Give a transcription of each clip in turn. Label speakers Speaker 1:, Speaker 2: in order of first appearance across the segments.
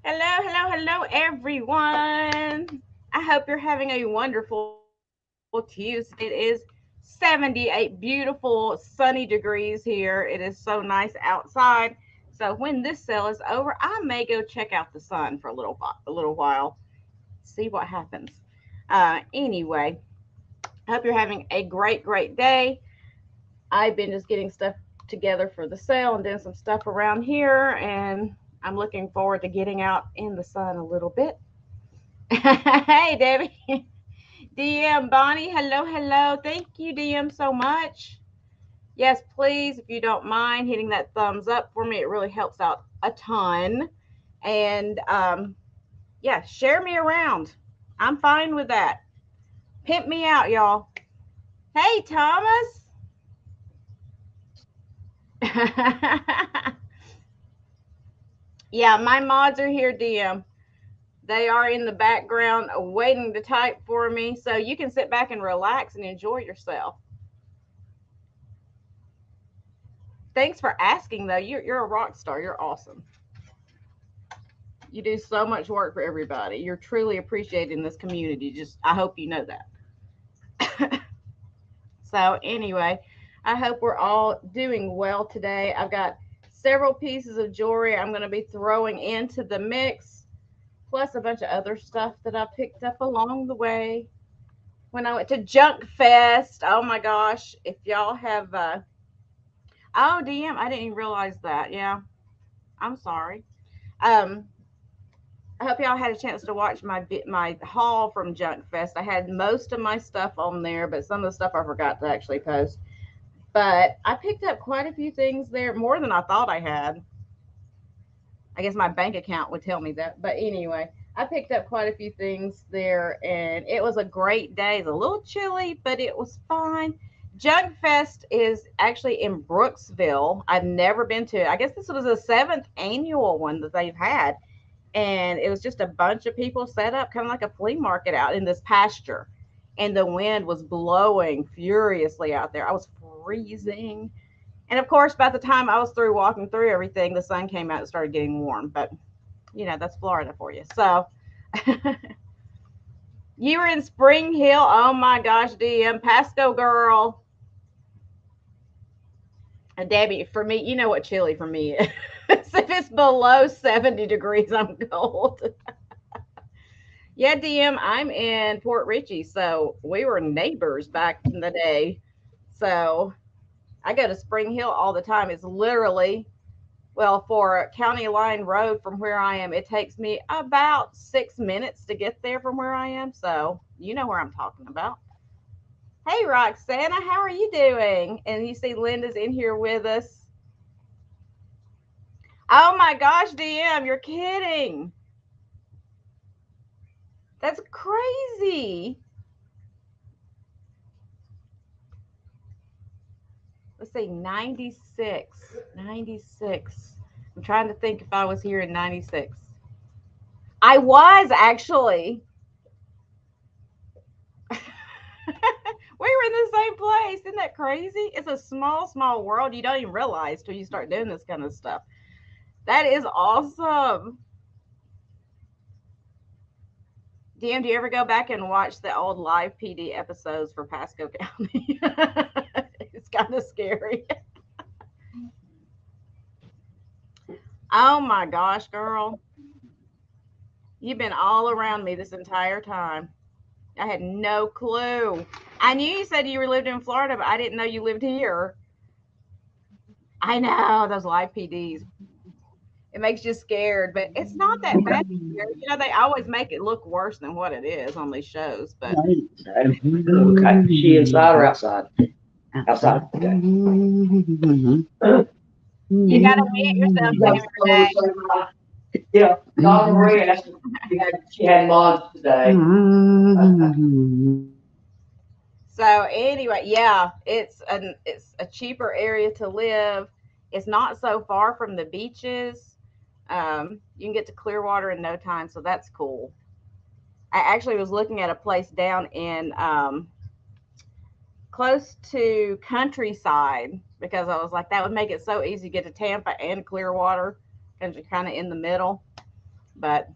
Speaker 1: Hello, everyone. I hope you're having a wonderful Tuesday. It is 78 beautiful sunny degrees here. It is so nice outside. So when this sale is over, I may go check out the sun for a little while, see what happens. Anyway, I hope you're having a great day. I've been just getting stuff together for the sale and doing some stuff around here, and I'm looking forward to getting out in the sun a little bit. Hey, Debbie. DM Bonnie, hello. Thank you, DM, so much. Yes, please, if you don't mind hitting that thumbs up for me, it really helps out a ton. And yeah, share me around. I'm fine with that. Pimp me out, y'all. Hey, Thomas. Yeah, my mods are here, DM. They are in the background waiting to type for me, so you can sit back and relax and enjoy yourself. Thanks for asking, though. You're a rock star. You're awesome. You do so much work for everybody. You're truly appreciated in this community. Just I hope you know that. So anyway, I hope we're all doing well today. I've got several pieces of jewelry I'm going to be throwing into the mix, plus a bunch of other stuff that I picked up along the way when I went to Junk Fest. Oh my gosh! If y'all have, oh DM, I didn't even realize that. Yeah, I'm sorry. Um, I hope y'all had a chance to watch my haul from Junk Fest. I had most of my stuff on there, but some of the stuff I forgot to actually post. But I picked up quite a few things there, more than I thought I had. I guess my bank account would tell me that. But anyway, I picked up quite a few things there, and it was a great day. It's a little chilly, but it was fine. Junk Fest is actually in Brooksville. I've never been to it. I guess this was the seventh annual one that they've had, and it was just a bunch of people set up kind of like a flea market out in this pasture, and the wind was blowing furiously out there. I was freezing, and of course by the time I was through walking through everything, the sun came out and started getting warm. But that's Florida for you. So you were in Spring Hill. Oh my gosh, DM Pasco girl. Debbie, for me, you know what chili for me is. If it's below 70 degrees, I'm cold. Yeah, DM, I'm in Port Richey, so we were neighbors back in the day. So I go to Spring Hill all the time. It's literally, well, for County Line Road from where I am, it takes me about 6 minutes to get there from where I am. So you know where I'm talking about. Hey, Roxana, how are you doing? And you see Linda's in here with us. Oh my gosh, DM, you're kidding. That's crazy. Let's say 96. 96. I'm trying to think if I was here in 96. I was actually. We were in the same place. Isn't that crazy? It's a small world. You don't even realize till you start doing this kind of stuff. That is awesome. DM, do you ever go back and watch the old live PD episodes for Pasco County? It's kind of scary. Oh my gosh, girl. You've been all around me this entire time. I had no clue. I knew you said you were lived in Florida, but I didn't know you lived here. I know those live PDs. It makes you scared, but it's not that bad. They always make it look worse than what it is on these shows. But
Speaker 2: Okay. She inside or outside? Outside. Okay.
Speaker 1: you got to mute yourself,
Speaker 2: You got
Speaker 1: Sammy
Speaker 2: to
Speaker 1: Renee.
Speaker 2: close her. Yeah, Donna Maria. She had mods today.
Speaker 1: So anyway, yeah, it's a cheaper area to live. It's not so far from the beaches. You can get to Clearwater in no time, so that's cool. I actually was looking at a place down in close to Countryside because I was like, that would make it so easy to get to Tampa and Clearwater because you're kind of in the middle. But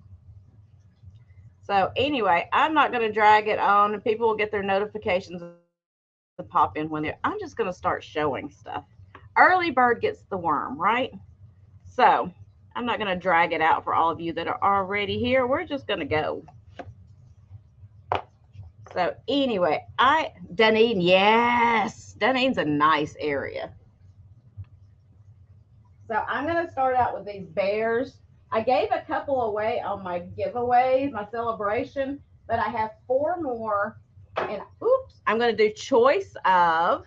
Speaker 1: so anyway, I'm not going to drag it on, and people will get their notifications to pop in when they're. I'm just going to start showing stuff. Early bird gets the worm, right? So I'm not going to drag it out for all of you that are already here. We're just going to go. So anyway, Dunedin, yes, Dunedin's a nice area. So I'm going to start out with these bears. I gave a couple away on my giveaways, my celebration, but I have 4 more. And oops, I'm going to do choice of.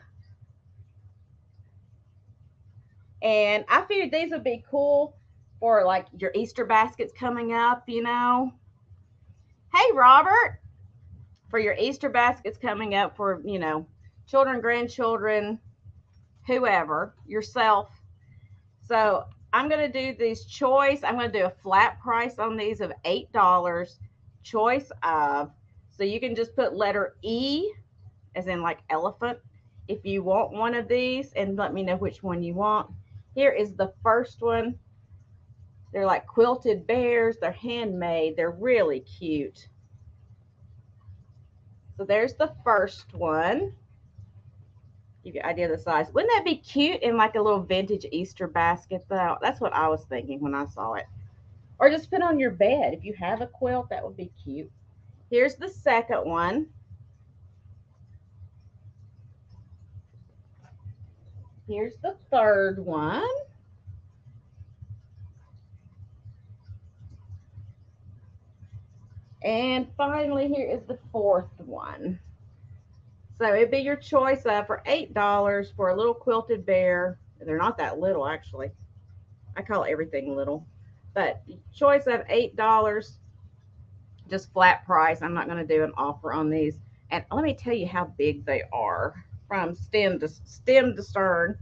Speaker 1: And I figured these would be cool for like your Easter baskets coming up, you know. Hey, Robert, for your Easter baskets coming up for, you know, children, grandchildren, whoever, yourself. So I'm going to do these choice. I'm going to do a flat price on these of $8. Choice of. So you can just put letter E as in like elephant if you want one of these, and let me know which one you want. Here is the first one. They're like quilted bears. They're handmade. They're really cute. So there's the first one. Give you an idea of the size. Wouldn't that be cute in like a little vintage Easter basket though? That's what I was thinking when I saw it. Or just put on your bed. If you have a quilt, that would be cute. Here's the second one. Here's the third one. And finally, here is the fourth one. So it'd be your choice of for $8 for a little quilted bear. They're not that little, actually. I call everything little. But choice of $8, just flat price. I'm not going to do an offer on these. And let me tell you how big they are from stem to stern.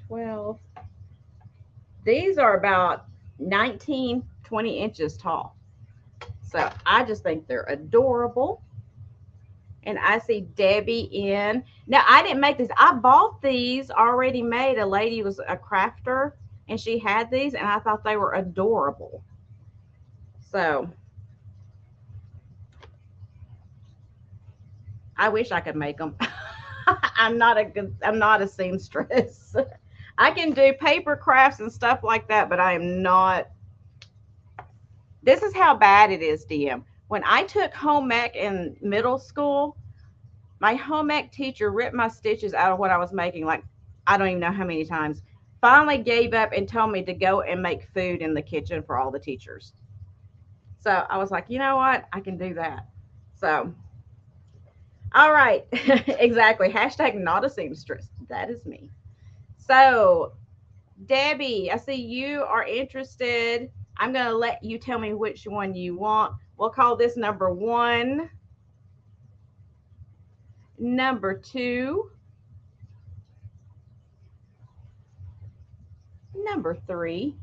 Speaker 1: 12. These are about 19, 20 inches tall. So I just think they're adorable. And I see Debbie in. Now, I didn't make these. I bought these already made. A lady was a crafter, and she had these, and I thought they were adorable. So I wish I could make them. I'm not a seamstress. I can do paper crafts and stuff like that, but I am not. This is how bad it is, DM. When I took home ec in middle school, my home ec teacher ripped my stitches out of what I was making, like I don't even know how many times. Finally gave up and told me to go and make food in the kitchen for all the teachers. So I was like, you know what? I can do that. So, all right. Exactly. Hashtag not a seamstress. That is me. So, Debbie, I see you are interested. I'm going to let you tell me which one you want. We'll call this number 1. Number 2. Number 3.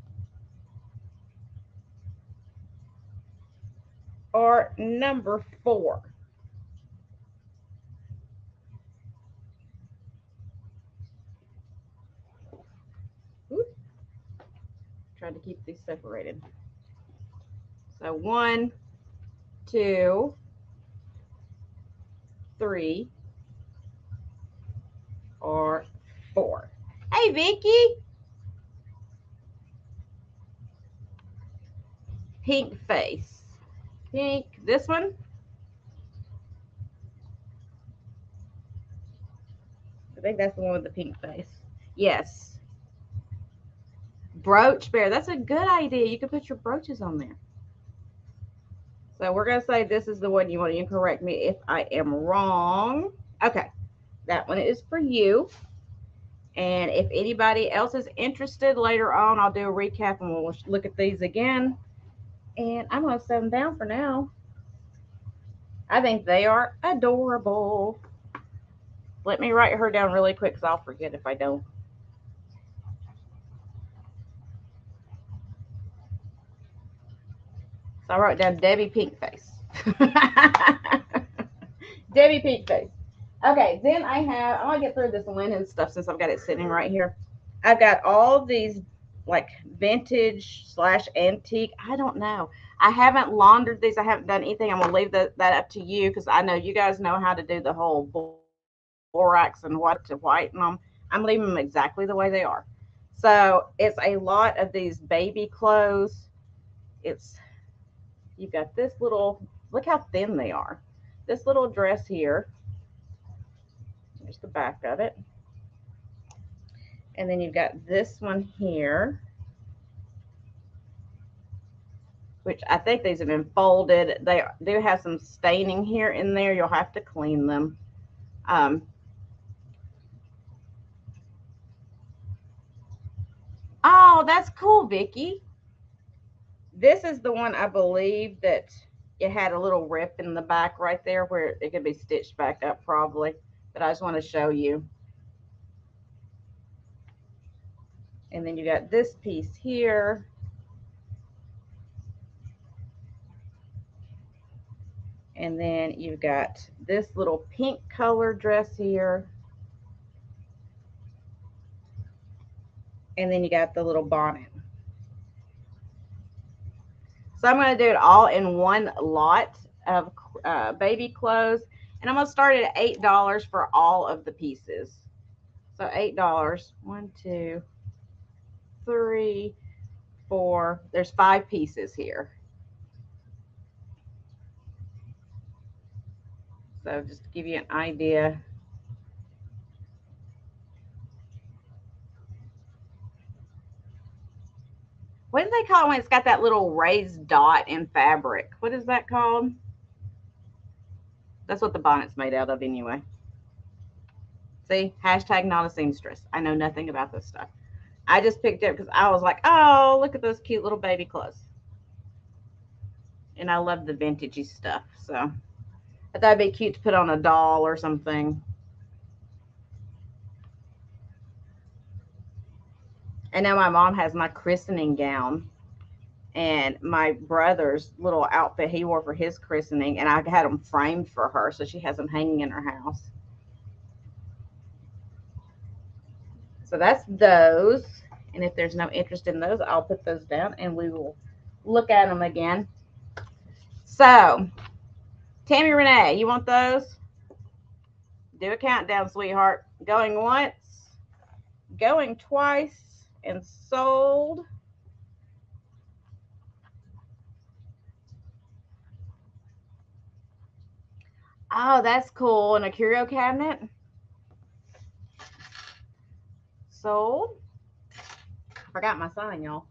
Speaker 1: Or number 4. Oops. Try to keep these separated. So 1, 2, 3, or 4. Hey, Vicky. Pink face. Pink. This one. I think that's the one with the pink face. Yes. Brooch bear. That's a good idea. You can put your brooches on there. So we're going to say this is the one you want. You can correct me if I am wrong. Okay. That one is for you. And if anybody else is interested later on, I'll do a recap and we'll look at these again. And I'm going to set them down for now. I think they are adorable. Let me write her down really quick because I'll forget if I don't. So I wrote down Debbie Pinkface. Debbie Pinkface. Okay, then I have, I want to get through this linen stuff since I've got it sitting right here. I've got all these like vintage / antique. I don't know. I haven't laundered these. I haven't done anything. I'm gonna leave that up to you because I know you guys know how to do the whole borax and what to whiten them. I'm leaving them exactly the way they are. So it's a lot of these baby clothes. It's you've got this little, look how thin they are. This little dress here. Here's the back of it. And then you've got this one here, which I think these have been folded. They do have some staining here and there. You'll have to clean them. Oh, that's cool, Vicki. This is the one I believe that it had a little rip in the back right there where it could be stitched back up probably. But I just want to show you. And then you got this piece here. And then you've got this little pink color dress here. And then you got the little bonnet. So I'm going to do it all in one lot of baby clothes. And I'm going to start at $8 for all of the pieces. So $8. 1, 2, 3, 4. There's 5 pieces here. So just to give you an idea. What do they call it when it's got that little raised dot in fabric? What is that called? That's what the bonnet's made out of anyway. See, hashtag not a seamstress. I know nothing about this stuff. I just picked it because I was like, oh, look at those cute little baby clothes. And I love the vintagey stuff. So I thought it'd be cute to put on a doll or something. And now my mom has my christening gown and my brother's little outfit he wore for his christening. And I had them framed for her. So she has them hanging in her house. So that's those. And if there's no interest in those, I'll put those down and we will look at them again. So, Tammy Renee, you want those? Do a countdown, sweetheart. Going once, going twice, and sold. Oh, that's cool. In a curio cabinet. Sold. Forgot my sign, y'all.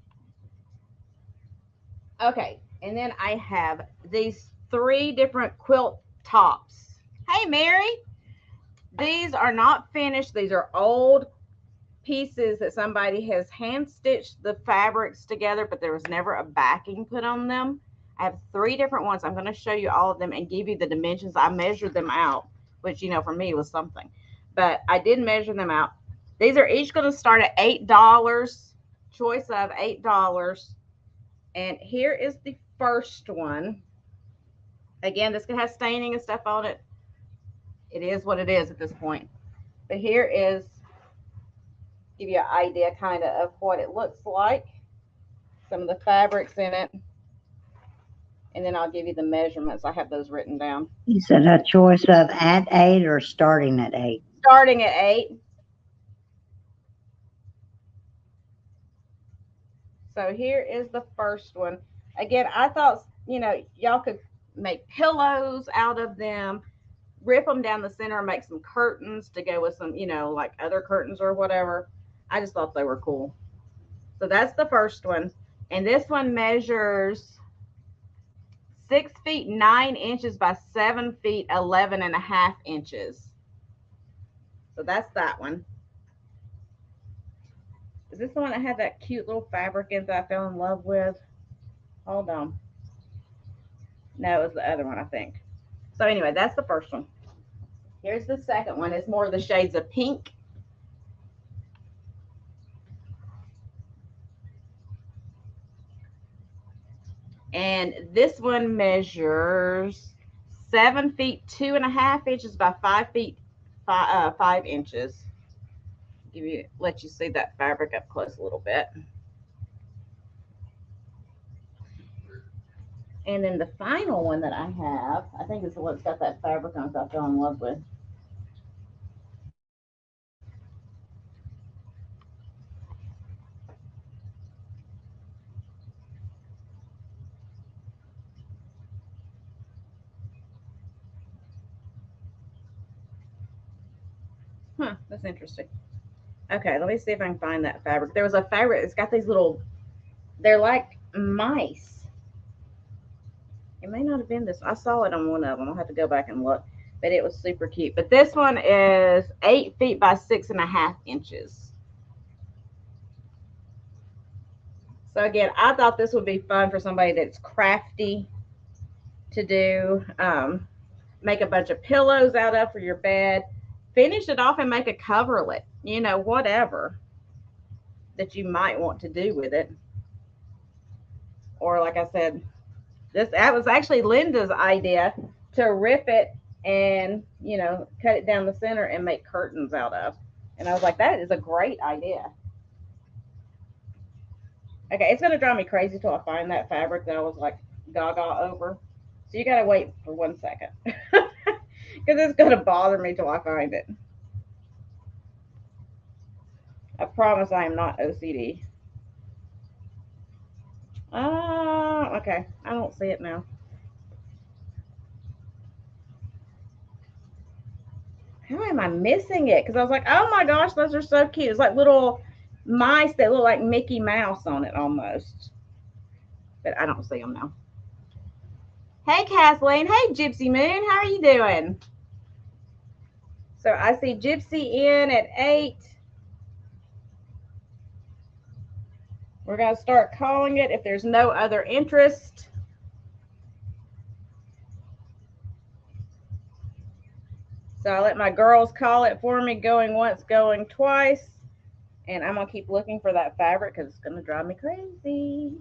Speaker 1: Okay, and then I have these 3 different quilt tops. Hey, Mary. These are not finished. These are old pieces that somebody has hand stitched the fabrics together, but there was never a backing put on them. I have 3 different ones. I'm going to show you all of them and give you the dimensions. I measured them out, which, you know, for me was something, but I did measure them out. These are each going to start at $8, choice of $8. And here is the first one. Again, this can have staining and stuff on it. It is what it is at this point. But here is, give you an idea kind of what it looks like. Some of the fabrics in it. And then I'll give you the measurements. I have those written down.
Speaker 3: You said a choice of at 8 or starting at 8?
Speaker 1: Starting at 8. So here is the first one. Again, I thought, you know, y'all could make pillows out of them, rip them down the center and make some curtains to go with some, you know, like other curtains or whatever. I just thought they were cool. So that's the first one. And this one measures 6 feet 9 inches by 7 feet 11.5 inches. So that's that one. Is this the one that had that cute little fabric in that I fell in love with? Hold on. No, it was the other one, I think. So anyway, that's the first one. Here's the second one. It's more of the shades of pink. And this one measures 7 feet 2.5 inches by 5 feet 5 inches. Let you see that fabric up close a little bit. And then the final one that I have, I think it's the one that's got that fabric on it I fell in love with. Huh, that's interesting. Okay, let me see if I can find that fabric. There was a fabric, it's got these little, they're like mice. It may not have been this. I saw it on one of them. I'll have to go back and look. But it was super cute. But this one is 8 feet by 6.5 inches. So again, I thought this would be fun for somebody that's crafty to do. Make a bunch of pillows out of for your bed. Finish it off and make a coverlet. You know, whatever that you might want to do with it. Or like I said, that was actually Linda's idea to rip it and cut it down the center and make curtains out of. And I was like, that is a great idea. Okay, it's gonna drive me crazy till I find that fabric that I was like gaga over. So you gotta wait for 1 second. Because it's gonna bother me till I find it. I promise I am not OCD. Okay. I don't see it now. How am I missing it? Because I was like, oh my gosh, those are so cute. It's like little mice that look like Mickey Mouse on it almost. But I don't see them now. Hey, Kathleen. Hey, Gypsy Moon. How are you doing? So I see Gypsy in at 8. We're going to start calling it if there's no other interest. So I'll let my girls call it for me, going once, going twice. And I'm going to keep looking for that fabric because it's going to drive me crazy.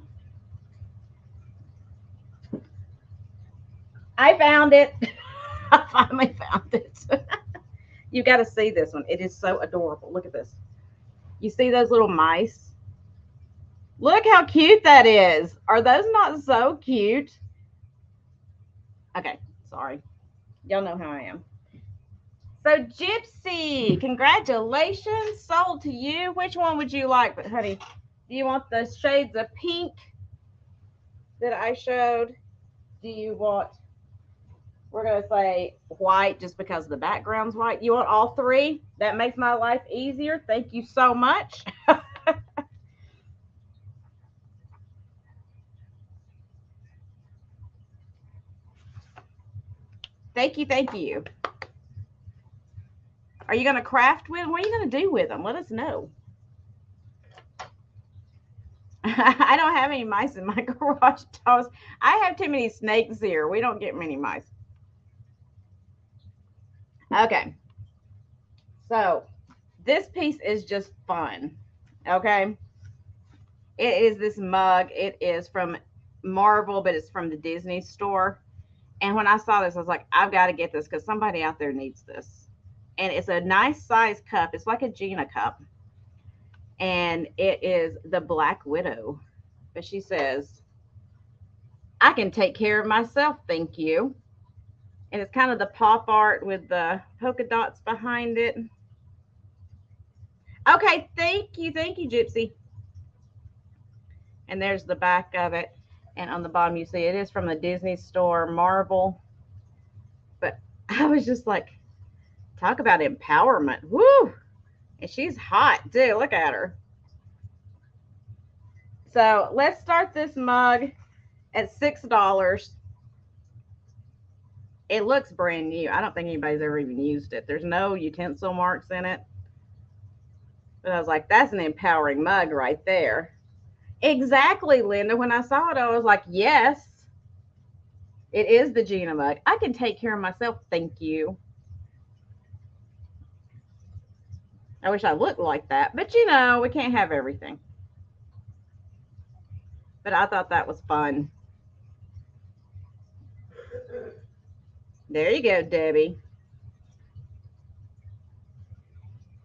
Speaker 1: I found it. I finally found it. You got to see this one. It is so adorable. Look at this. You see those little mice? Look how cute that is. Are those not so cute? Okay, sorry. Y'all know how I am. So, Gypsy, congratulations. Sold to you. Which one would you like? But, honey, do you want the shades of pink that I showed? Do you want, we're going to say white just because the background's white. You want all 3? That makes my life easier. Thank you so much. Thank you. Thank you. Are you going to craft with them? What are you going to do with them? Let us know. I don't have any mice in my garage dolls. I have too many snakes here. We don't get many mice. Okay. So this piece is just fun. Okay. It is this mug. It is from Marvel, but it's from the Disney store. And when I saw this, I was like, I've got to get this because somebody out there needs this. And it's a nice size cup. It's like a Gina cup. And it is the Black Widow. But she says, I can take care of myself, thank you. And it's kind of the pop art with the polka dots behind it. Okay, thank you, Gypsy. And there's the back of it. And on the bottom, you see it is from the Disney store, Marvel. But I was just like, talk about empowerment. Woo! And she's hot, too. Look at her. So let's start this mug at $6. It looks brand new. I don't think anybody's ever even used it. There's no utensil marks in it. But I was like, that's an empowering mug right there. Exactly, Linda. When I saw it, I was like, yes, it is the Gina mug. I can take care of myself. Thank you. I wish I looked like that. But, we can't have everything. But I thought that was fun. There you go, Debbie.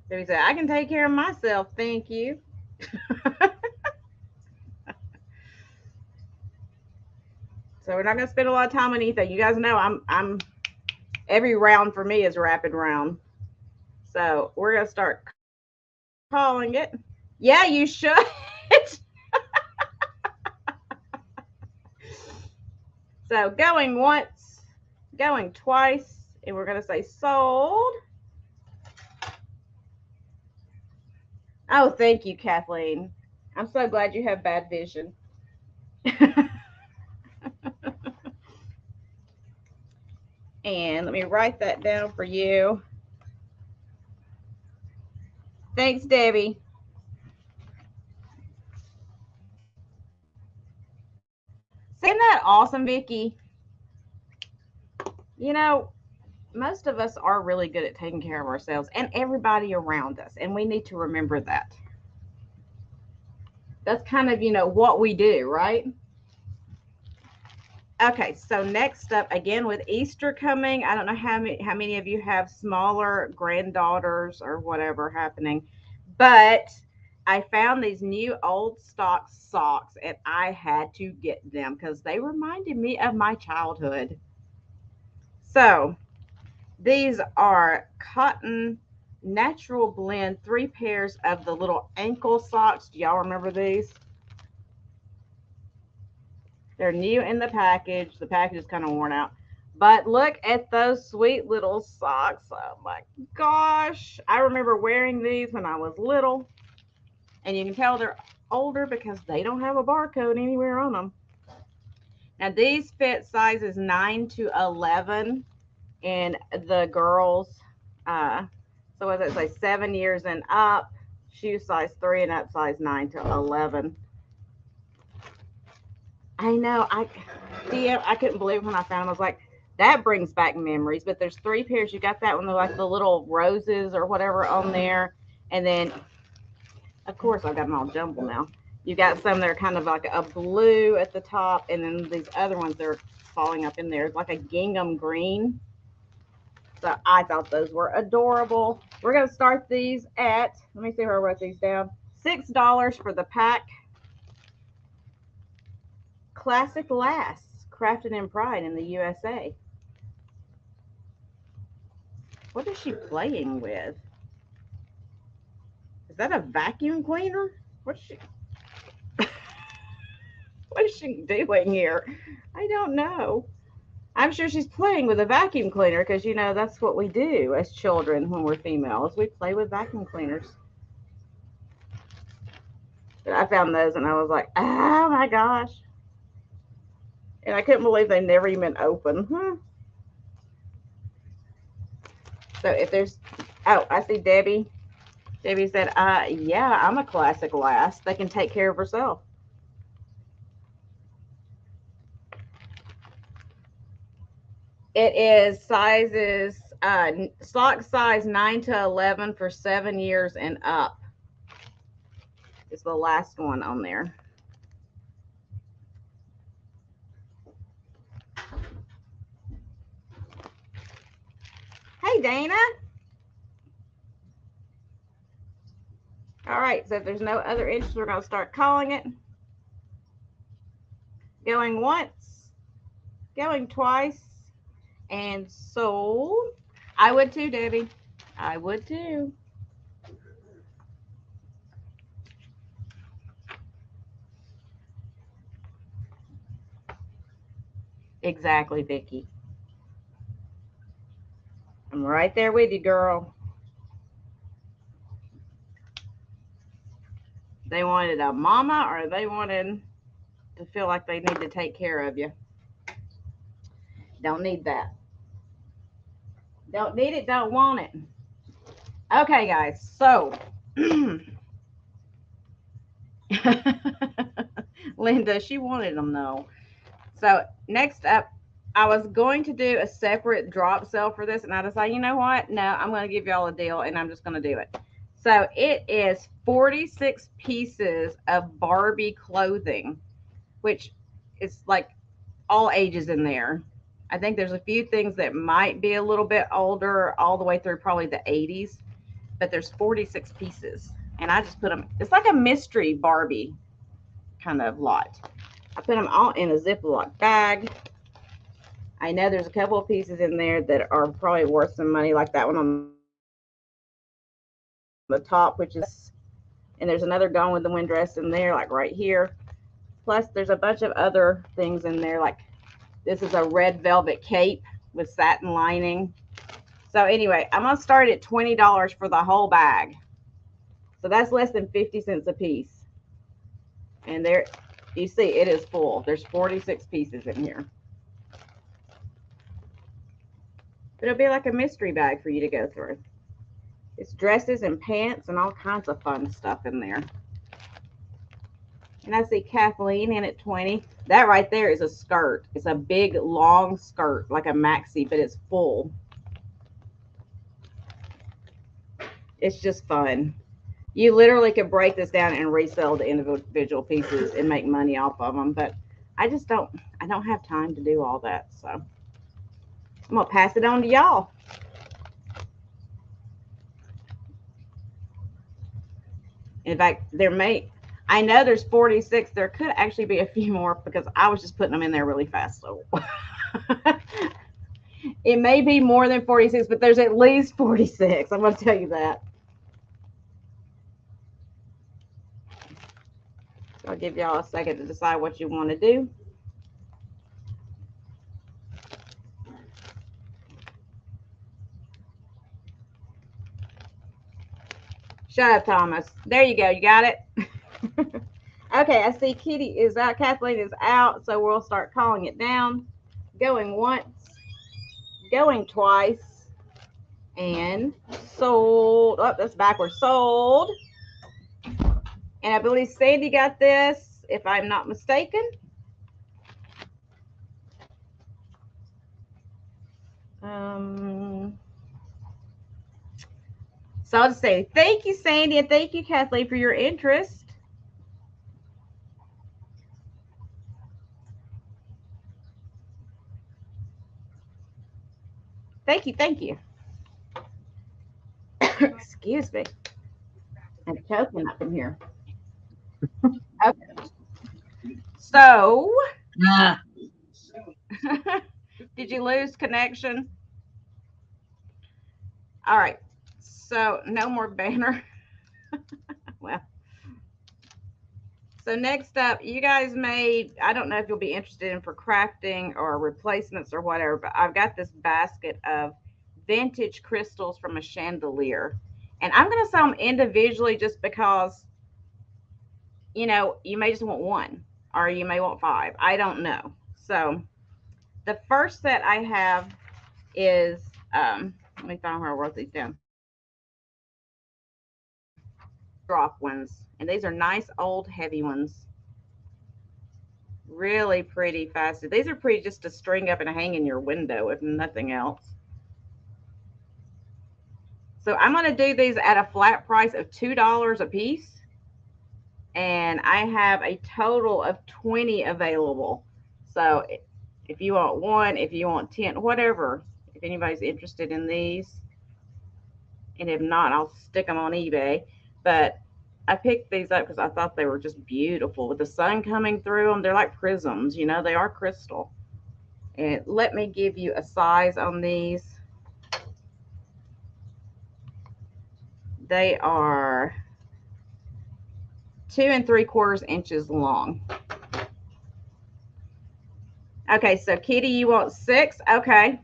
Speaker 1: Debbie said, I can take care of myself. Thank you. So we're not going to spend a lot of time on anything. You guys know I'm every round for me is rapid round. So we're going to start calling it. Yeah, you should. So going once, going twice, and we're going to say sold. Oh, thank you, Kathleen. I'm so glad you have bad vision. And let me write that down for you. Thanks, Debbie. Isn't that awesome, Vicki? You know, most of us are really good at taking care of ourselves and everybody around us, and we need to remember that. That's kind of, what we do, right? Okay, so next up, again, with Easter coming, I don't know how many of you have smaller granddaughters or whatever happening, but I found these new old stock socks and I had to get them because they reminded me of my childhood. So these are cotton natural blend, 3 pairs of the little ankle socks. Do y'all remember these? They're new in the package. The package is kind of worn out. But look at those sweet little socks. Oh my gosh. I remember wearing these when I was little. And you can tell they're older because they don't have a barcode anywhere on them. Now these fit sizes 9 to 11 in the girls. So as I say, 7 years and up, shoe size 3 and up, size 9 to 11. I know. I couldn't believe when I found them. I was like, that brings back memories. But there's 3 pairs. You got that one, like the little roses or whatever on there. And then, of course, I've got them all jumbled now. You got some that are kind of like a blue at the top. And then these other ones, they're falling up in there. It's like a gingham green. So I thought those were adorable. We're going to start these at, let me see where I wrote these down, $6 for the pack. Classic lasts, crafted in pride in the USA. What is she playing with? Is that a vacuum cleaner? What is she doing here? I don't know. I'm sure she's playing with a vacuum cleaner because, that's what we do as children when we're females. We play with vacuum cleaners. But I found those and I was like, oh my gosh. And I couldn't believe they never even opened. So if there's, I see Debbie. Debbie said, yeah, I'm a classic last. They can take care of herself. It is sizes, sock size 9 to 11 for 7 years and up. It's the last one on there. Hey, Dana. All right, so if there's no other interest, we're going to start calling it. Going once, going twice, and sold. I would too, Debbie. I would too. Exactly, Vicki. I'm right there with you, girl. They wanted a mama or they wanted to feel like they need to take care of you. Don't need that. Don't need it, don't want it. Okay, guys, so Linda, she wanted them though. So next up, I was going to do a separate drop sale for this, and I decided, you know what? No, I'm going to give y'all a deal, and I'm just going to do it. So it is 46 pieces of Barbie clothing, which is like all ages in there. I think there's a few things that might be a little bit older, all the way through probably the 80s, but there's 46 pieces. And I just put them, it's like a mystery Barbie kind of lot. I put them all in a Ziploc bag. I know there's a couple of pieces in there that are probably worth some money, like that one on the top, which is, and there's another Gone with the Wind dress in there, like right here. Plus, there's a bunch of other things in there, like this is a red velvet cape with satin lining. So anyway, I'm gonna start at $20 for the whole bag. So that's less than 50 cents a piece. And there, you see, it is full. There's 46 pieces in here. It'll be like a mystery bag for you to go through. It's dresses and pants and all kinds of fun stuff in there. And I see Kathleen in at 20. That right there is a skirt. It's a big, long skirt, like a maxi, but it's full. It's just fun. You literally could break this down and resell the individual pieces and make money off of them. But I don't have time to do all that. So I'm going to pass it on to y'all. In fact, I know there's 46. There could actually be a few more because I was just putting them in there really fast. So it may be more than 46, but there's at least 46. I'm going to tell you that. I'll give y'all a second to decide what you want to do. Shut up, Thomas. There you go. You got it? Okay, I see Kitty is out. Kathleen is out, so we'll start calling it down. Going once, going twice, and sold. Oh, that's backwards. Sold. And I believe Sandy got this, if I'm not mistaken. So I'll just say thank you, Sandy, and thank you, Kathleen, for your interest. Thank you, thank you. Excuse me. I'm choking up in here. Okay. So, did you lose connection? All right. So, no more banner. Well, so next up, you guys made, I don't know if you'll be interested in for crafting or replacements or whatever, but I've got this basket of vintage crystals from a chandelier. And I'm going to sell them individually just because, you know, you may just want one or you may want 5. I don't know. So the first set I have is, let me find where I wrote these down. Drop ones. And these are nice old heavy ones. Really pretty faceted. These are pretty just to string up and hang in your window, if nothing else. So I'm going to do these at a flat price of $2 a piece. And I have a total of 20 available. So if you want 1, if you want 10, whatever, if anybody's interested in these. And if not, I'll stick them on eBay. But I picked these up because I thought they were just beautiful with the sun coming through them. They're like prisms, you know, they are crystal. And let me give you a size on these. They are 2 3/4 inches long. Okay, so Kitty, you want 6? Okay.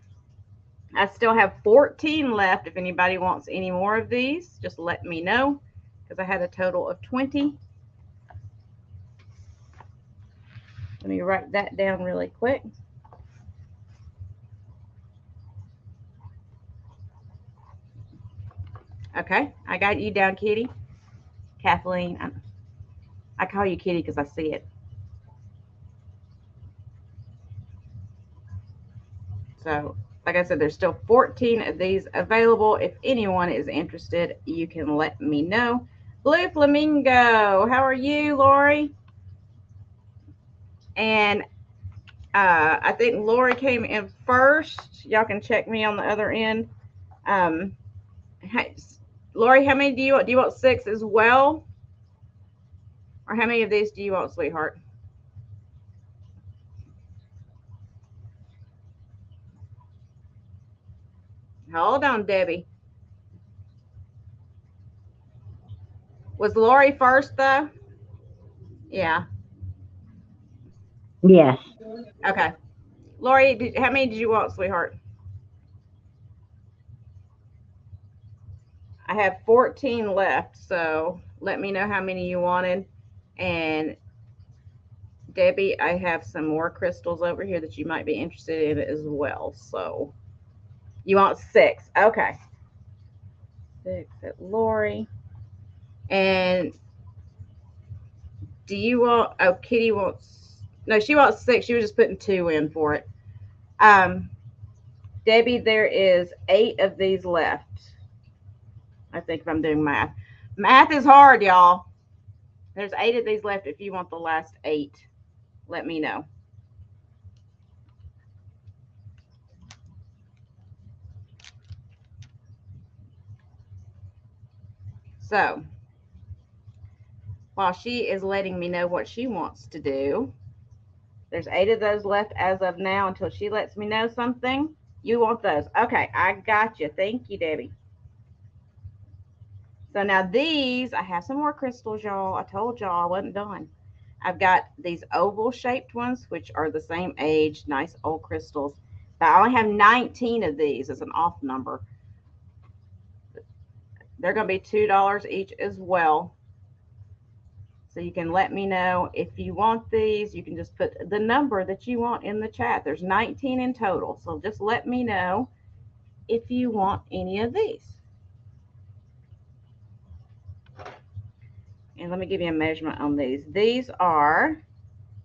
Speaker 1: I still have 14 left. If anybody wants any more of these, just let me know because I had a total of 20. Let me write that down really quick. Okay, I got you down, Kitty. Kathleen, I call you Kitty because I see it. So, like I said, there's still 14 of these available. If anyone is interested, you can let me know. Blue Flamingo, how are you, Lori? And I think Lori came in first. Y'all can check me on the other end. Hey, Lori, how many do you want? Do you want 6 as well? Or how many of these do you want, sweetheart? Hold on, Debbie. Was Lori first though? Yeah.
Speaker 3: Yes.
Speaker 1: Okay. Lori, how many did you want, sweetheart? I have 14 left, so let me know how many you wanted. And Debbie, I have some more crystals over here that you might be interested in as well. So you want 6. Okay. 6 at Lori. And do you want, oh, Kitty wants, no, she wants 6. She was just putting 2 in for it. Debbie, there is 8 of these left. I think if I'm doing math. Math is hard, y'all. There's 8 of these left. If you want the last 8, let me know. So, while she is letting me know what she wants to do, there's 8 of those left as of now until she lets me know something. You want those. Okay, I got you. Thank you, Debbie. So now these, I have some more crystals, y'all. I told y'all I wasn't done. I've got these oval shaped ones, which are the same age, nice old crystals. But I only have 19 of these. It's an off number. They're going to be $2 each as well. So you can let me know if you want these. You can just put the number that you want in the chat. There's 19 in total. So just let me know if you want any of these. And let me give you a measurement on these. These are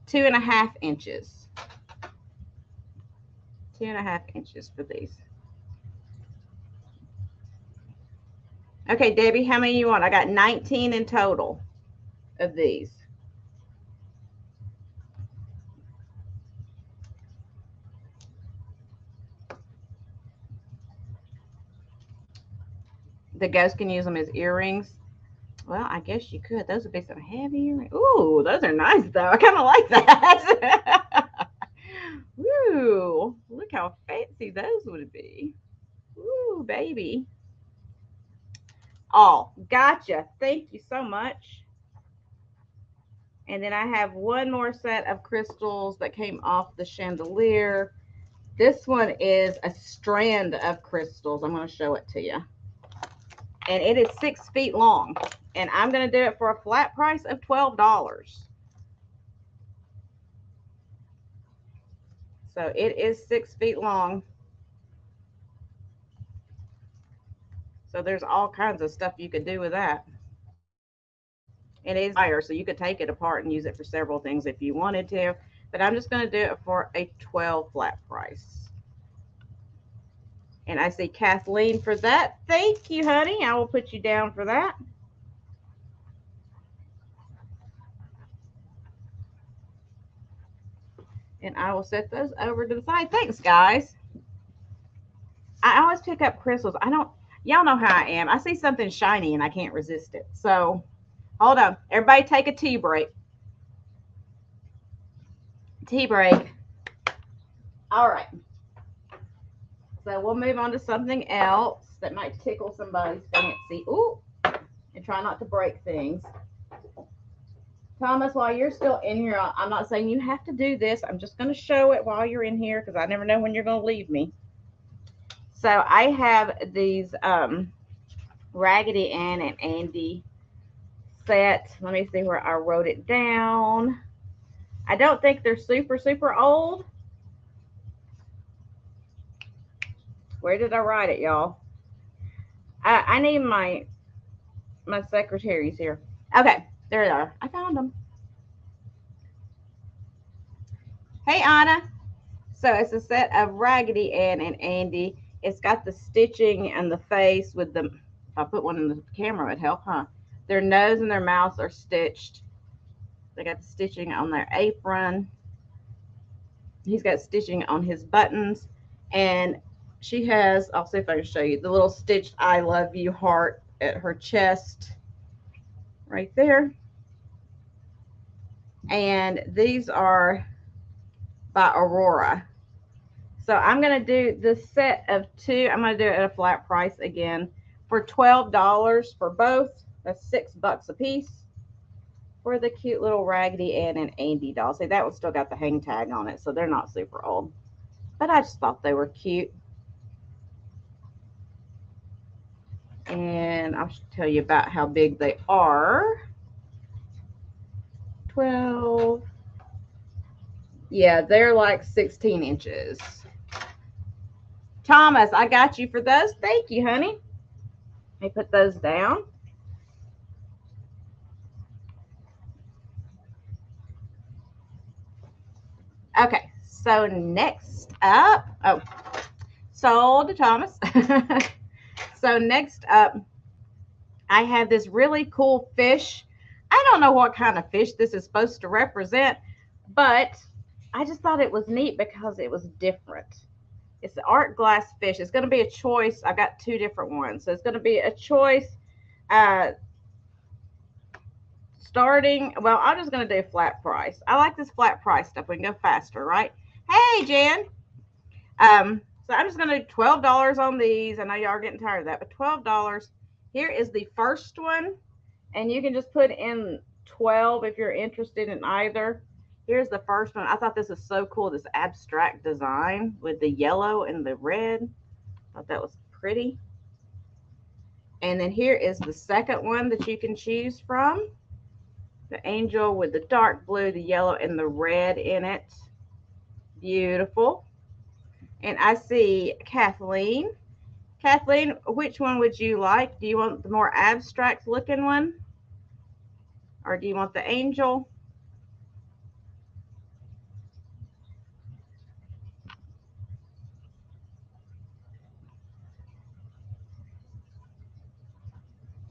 Speaker 1: 2.5 inches. 2.5 inches for these. Okay, Debbie, how many you want? I got 19 in total of these. The ghost can use them as earrings. Well, I guess you could. Those would be some heavy earrings. Ooh, those are nice though. I kind of like that. Ooh, look how fancy those would be. Ooh, baby. Oh, gotcha. Thank you so much. And then I have one more set of crystals that came off the chandelier. This one is a strand of crystals. I'm going to show it to you. And it is 6 feet long. And I'm going to do it for a flat price of $12. So it is 6 feet long. So there's all kinds of stuff you could do with that. It is fire, so you could take it apart and use it for several things if you wanted to. But I'm just going to do it for a $12 flat price. And I see Kathleen for that. Thank you, honey. I will put you down for that. And I will set those over to the side. Thanks, guys. I always pick up crystals. Y'all know how I am. I see something shiny and I can't resist it. So hold on. Everybody take a tea break. Tea break. All right. So we'll move on to something else that might tickle somebody's fancy. Ooh, and try not to break things. Thomas, while you're still in here, I'm not saying you have to do this. I'm just going to show it while you're in here because I never know when you're going to leave me. So I have these Raggedy Ann and Andy set. Let me see where I wrote it down. I don't think they're super, super old. Where did I write it, y'all? I need my secretaries here. Okay, there they are. I found them. Hey, Anna. So it's a set of Raggedy Ann and Andy. It's got the stitching and the face with the, if I put one in the camera, it would help, huh? Their nose and their mouths are stitched. They got the stitching on their apron. He's got stitching on his buttons. And she has, I'll see if I can show you, the little stitched I love you heart at her chest right there. And these are by Aurora. So I'm going to do the set of 2. I'm going to do it at a flat price again for $12 for both. That's $6 a piece for the cute little Raggedy Ann and Andy doll. See, that one still got the hang tag on it, so they're not super old. But I just thought they were cute. And I'll tell you about how big they are. 12. Yeah, they're like 16 inches. Thomas, I got you for those. Thank you, honey. Let me put those down. Okay, so next up, oh, sold to Thomas. So next up, I have this really cool fish. I don't know what kind of fish this is supposed to represent, but I just thought it was neat because it was different. It's the art glass fish. It's going to be a choice. I got 2 different ones. So it's going to be a choice starting, well, I'm just going to do flat price. I like this flat price stuff. We can go faster, right? Hey, Jen. So I'm just going to do $12 on these. I know y'all are getting tired of that, but $12. Here is the first one, and you can just put in 12 if you're interested in either. Here's the first one. I thought this was so cool, this abstract design with the yellow and the red. I thought that was pretty. And then here is the second one that you can choose from. The angel with the dark blue, the yellow, and the red in it. Beautiful. And I see Kathleen. Kathleen, which one would you like? Do you want the more abstract looking one? Or do you want the angel?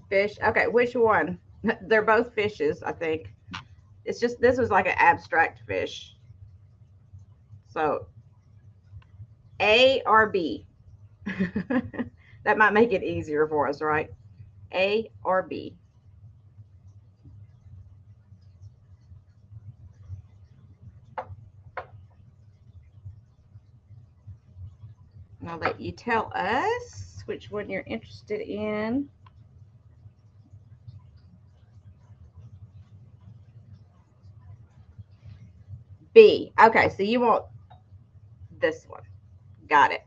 Speaker 1: Fish. Okay, which one? They're both fishes, I think. It's just, this was like an abstract fish. So, A or B? That might make it easier for us, right? A or B? And I'll let you tell us which one you're interested in. B. Okay, so you want this one. Got it.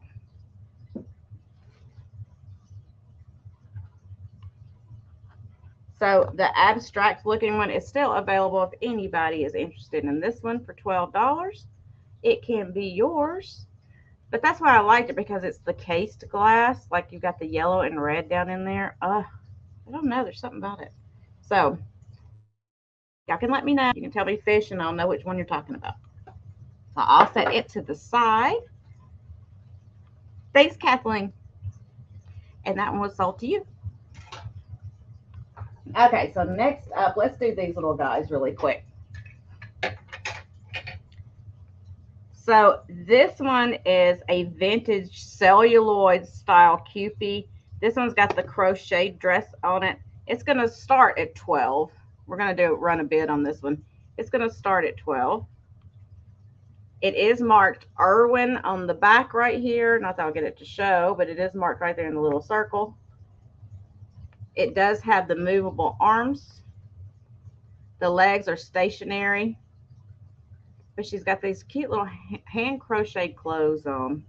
Speaker 1: So the abstract looking one is still available if anybody is interested in this one for $12. It can be yours. But that's why I liked it, because it's the cased glass. Like you've got the yellow and red down in there. I don't know. There's something about it. So y'all can let me know. You can tell me fish and I'll know which one you're talking about. So I'll set it to the side. Thanks, Kathleen. And that one was sold to you. Okay, so next up, let's do these little guys really quick. So this one is a vintage celluloid style Kewpie. This one's got the crochet dress on it. It's going to start at 12. We're going to run a bid on this one. It's going to start at 12. It is marked Irwin on the back right here. Not that I'll get it to show, but it is marked right there in the little circle. It does have the movable arms. The legs are stationary. But she's got these cute little hand crocheted clothes on.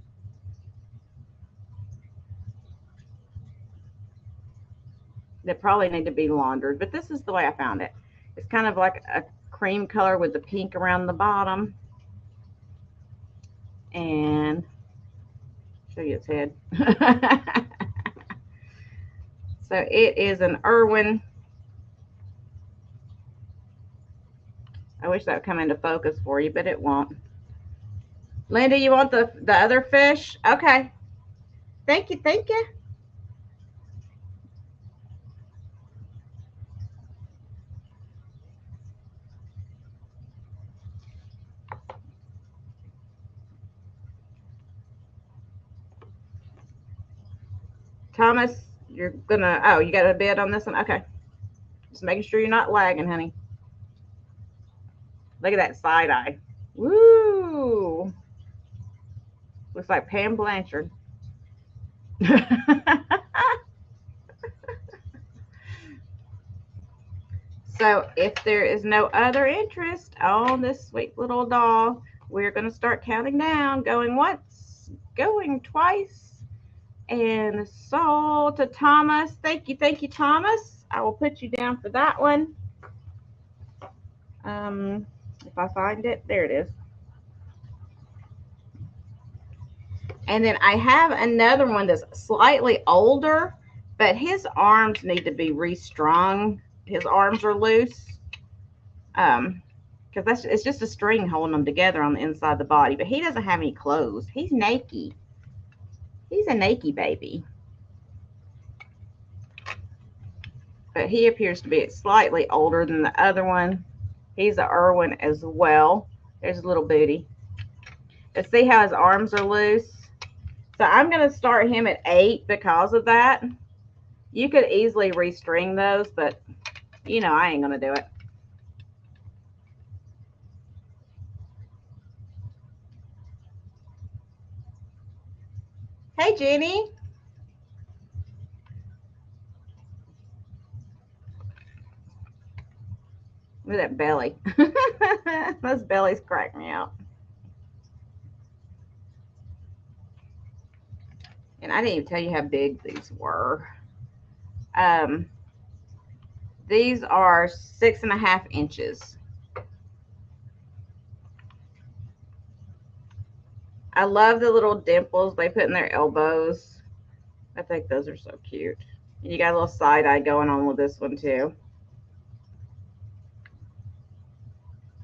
Speaker 1: They probably need to be laundered, but this is the way I found it. It's kind of like a cream color with the pink around the bottom. And show you its head. So it is an Irwin. I wish that would come into focus for you, but it won't. Linda, you want the other fish? Okay. Thank you. Thank you. Thomas, you're gonna, oh, you got a bid on this one? Okay. Just making sure you're not lagging, honey. Look at that side eye. Woo! Looks like Pam Blanchard. So if there is no other interest on this sweet little doll, we're going to start counting down, going once, going twice. And so to Thomas, thank you, Thomas. I will put you down for that one. If I find it, there it is. And then I have another one that's slightly older, but his arms need to be restrung. His arms are loose. Because it's just a string holding them together on the inside of the body. But he doesn't have any clothes. He's naked. He's a naked baby. But he appears to be slightly older than the other one. He's a Irwin as well. There's a little booty. But see how his arms are loose? So I'm going to start him at 8 because of that. You could easily restring those, but you know I ain't going to do it. Hey, Jenny. Look at that belly. Those bellies crack me out. And I didn't even tell you how big these were. These are 6.5 inches. I love the little dimples they put in their elbows. I think those are so cute. And you got a little side eye going on with this one too.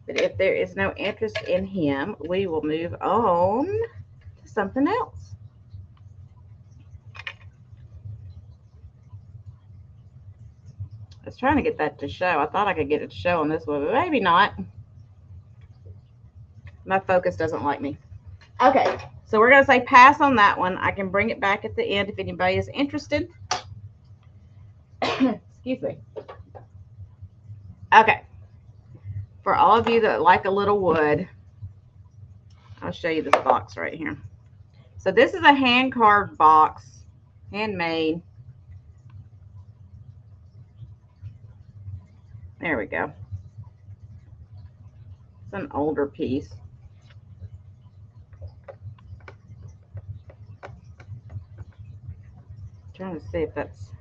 Speaker 1: But if there is no interest in him, we will move on to something else. I was trying to get that to show. I thought I could get it to show on this one, but maybe not. My focus doesn't like me. Okay, so we're going to say pass on that one. I can bring it back at the end if anybody is interested. Excuse me. Okay. For all of you that like a little wood, I'll show you this box right here. So this is a hand-carved box, handmade. There we go. It's an older piece. Trying to see if that's,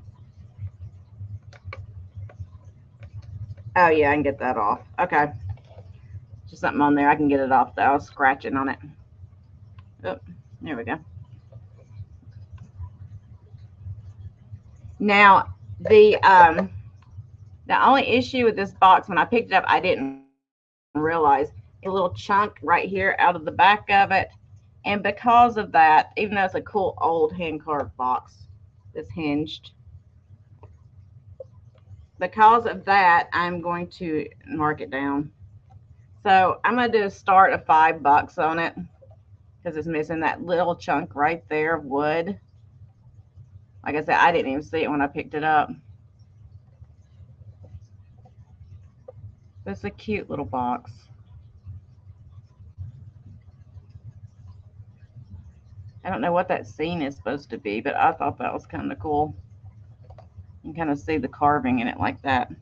Speaker 1: oh yeah, I can get that off. Okay, just something on there. I can get it off though. I was scratching on it. Oh, there we go. Now the only issue with this box, when I picked it up, I didn't realize a little chunk right here out of the back of it, and because of that, even though it's a cool old hand carved box, it's hinged. Because of that, I'm going to mark it down. So I'm going to do a start of $5 on it because it's missing that little chunk right there of wood. Like I said, I didn't even see it when I picked it up. It's a cute little box. I don't know what that scene is supposed to be, but I thought that was kind of cool. You can kind of see the carving in it like that.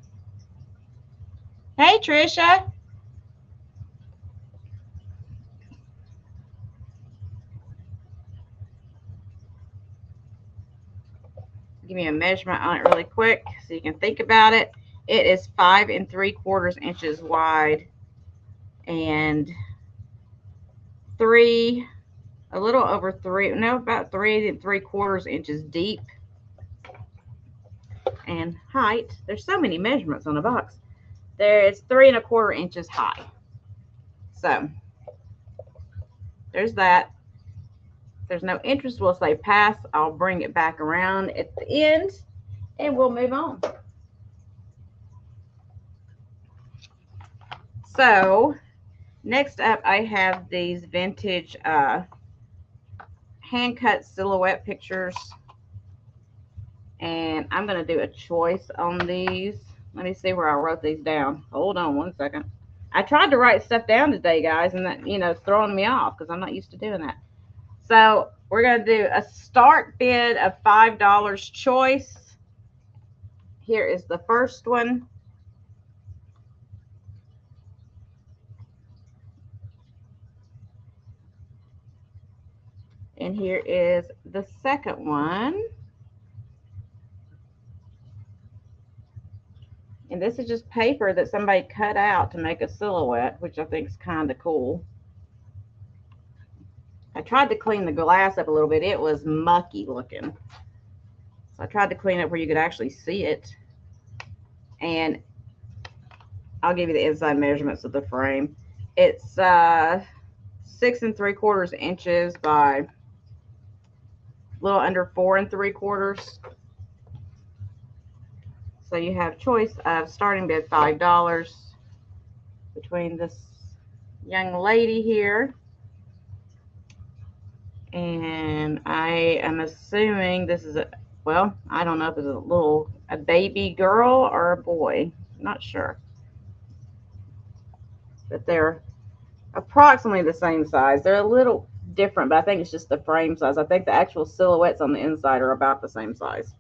Speaker 1: Hey, Trisha. Give me a measurement on it really quick so you can think about it. It is 5 3/4 inches wide and a little over 3, no, about 3 3/4 inches deep. And height, there's so many measurements on the box. There is 3 1/4 inches high. So there's that. If there's no interest, we'll say pass. I'll bring it back around at the end and we'll move on. So next up, I have these vintage hand-cut silhouette pictures. And I'm going to do a choice on these. Let me see where I wrote these down. Hold on one second. I tried to write stuff down today, guys, and that, you know, it's throwing me off because I'm not used to doing that. So we're going to do a start bid of $5 choice. Here is the first one. And here is the second one. And this is just paper that somebody cut out to make a silhouette, which I think is kind of cool. I tried to clean the glass up a little bit. It was mucky looking. So I tried to clean it where you could actually see it. And I'll give you the inside measurements of the frame. It's 6 3/4 inches by a little under 4 3/4. So you have choice of starting bid $5 between this young lady here. And I am assuming this is well, I don't know if it's a baby girl or a boy. I'm not sure. But they're approximately the same size. They're a little different, but I think it's just the frame size. I think the actual silhouettes on the inside are about the same size.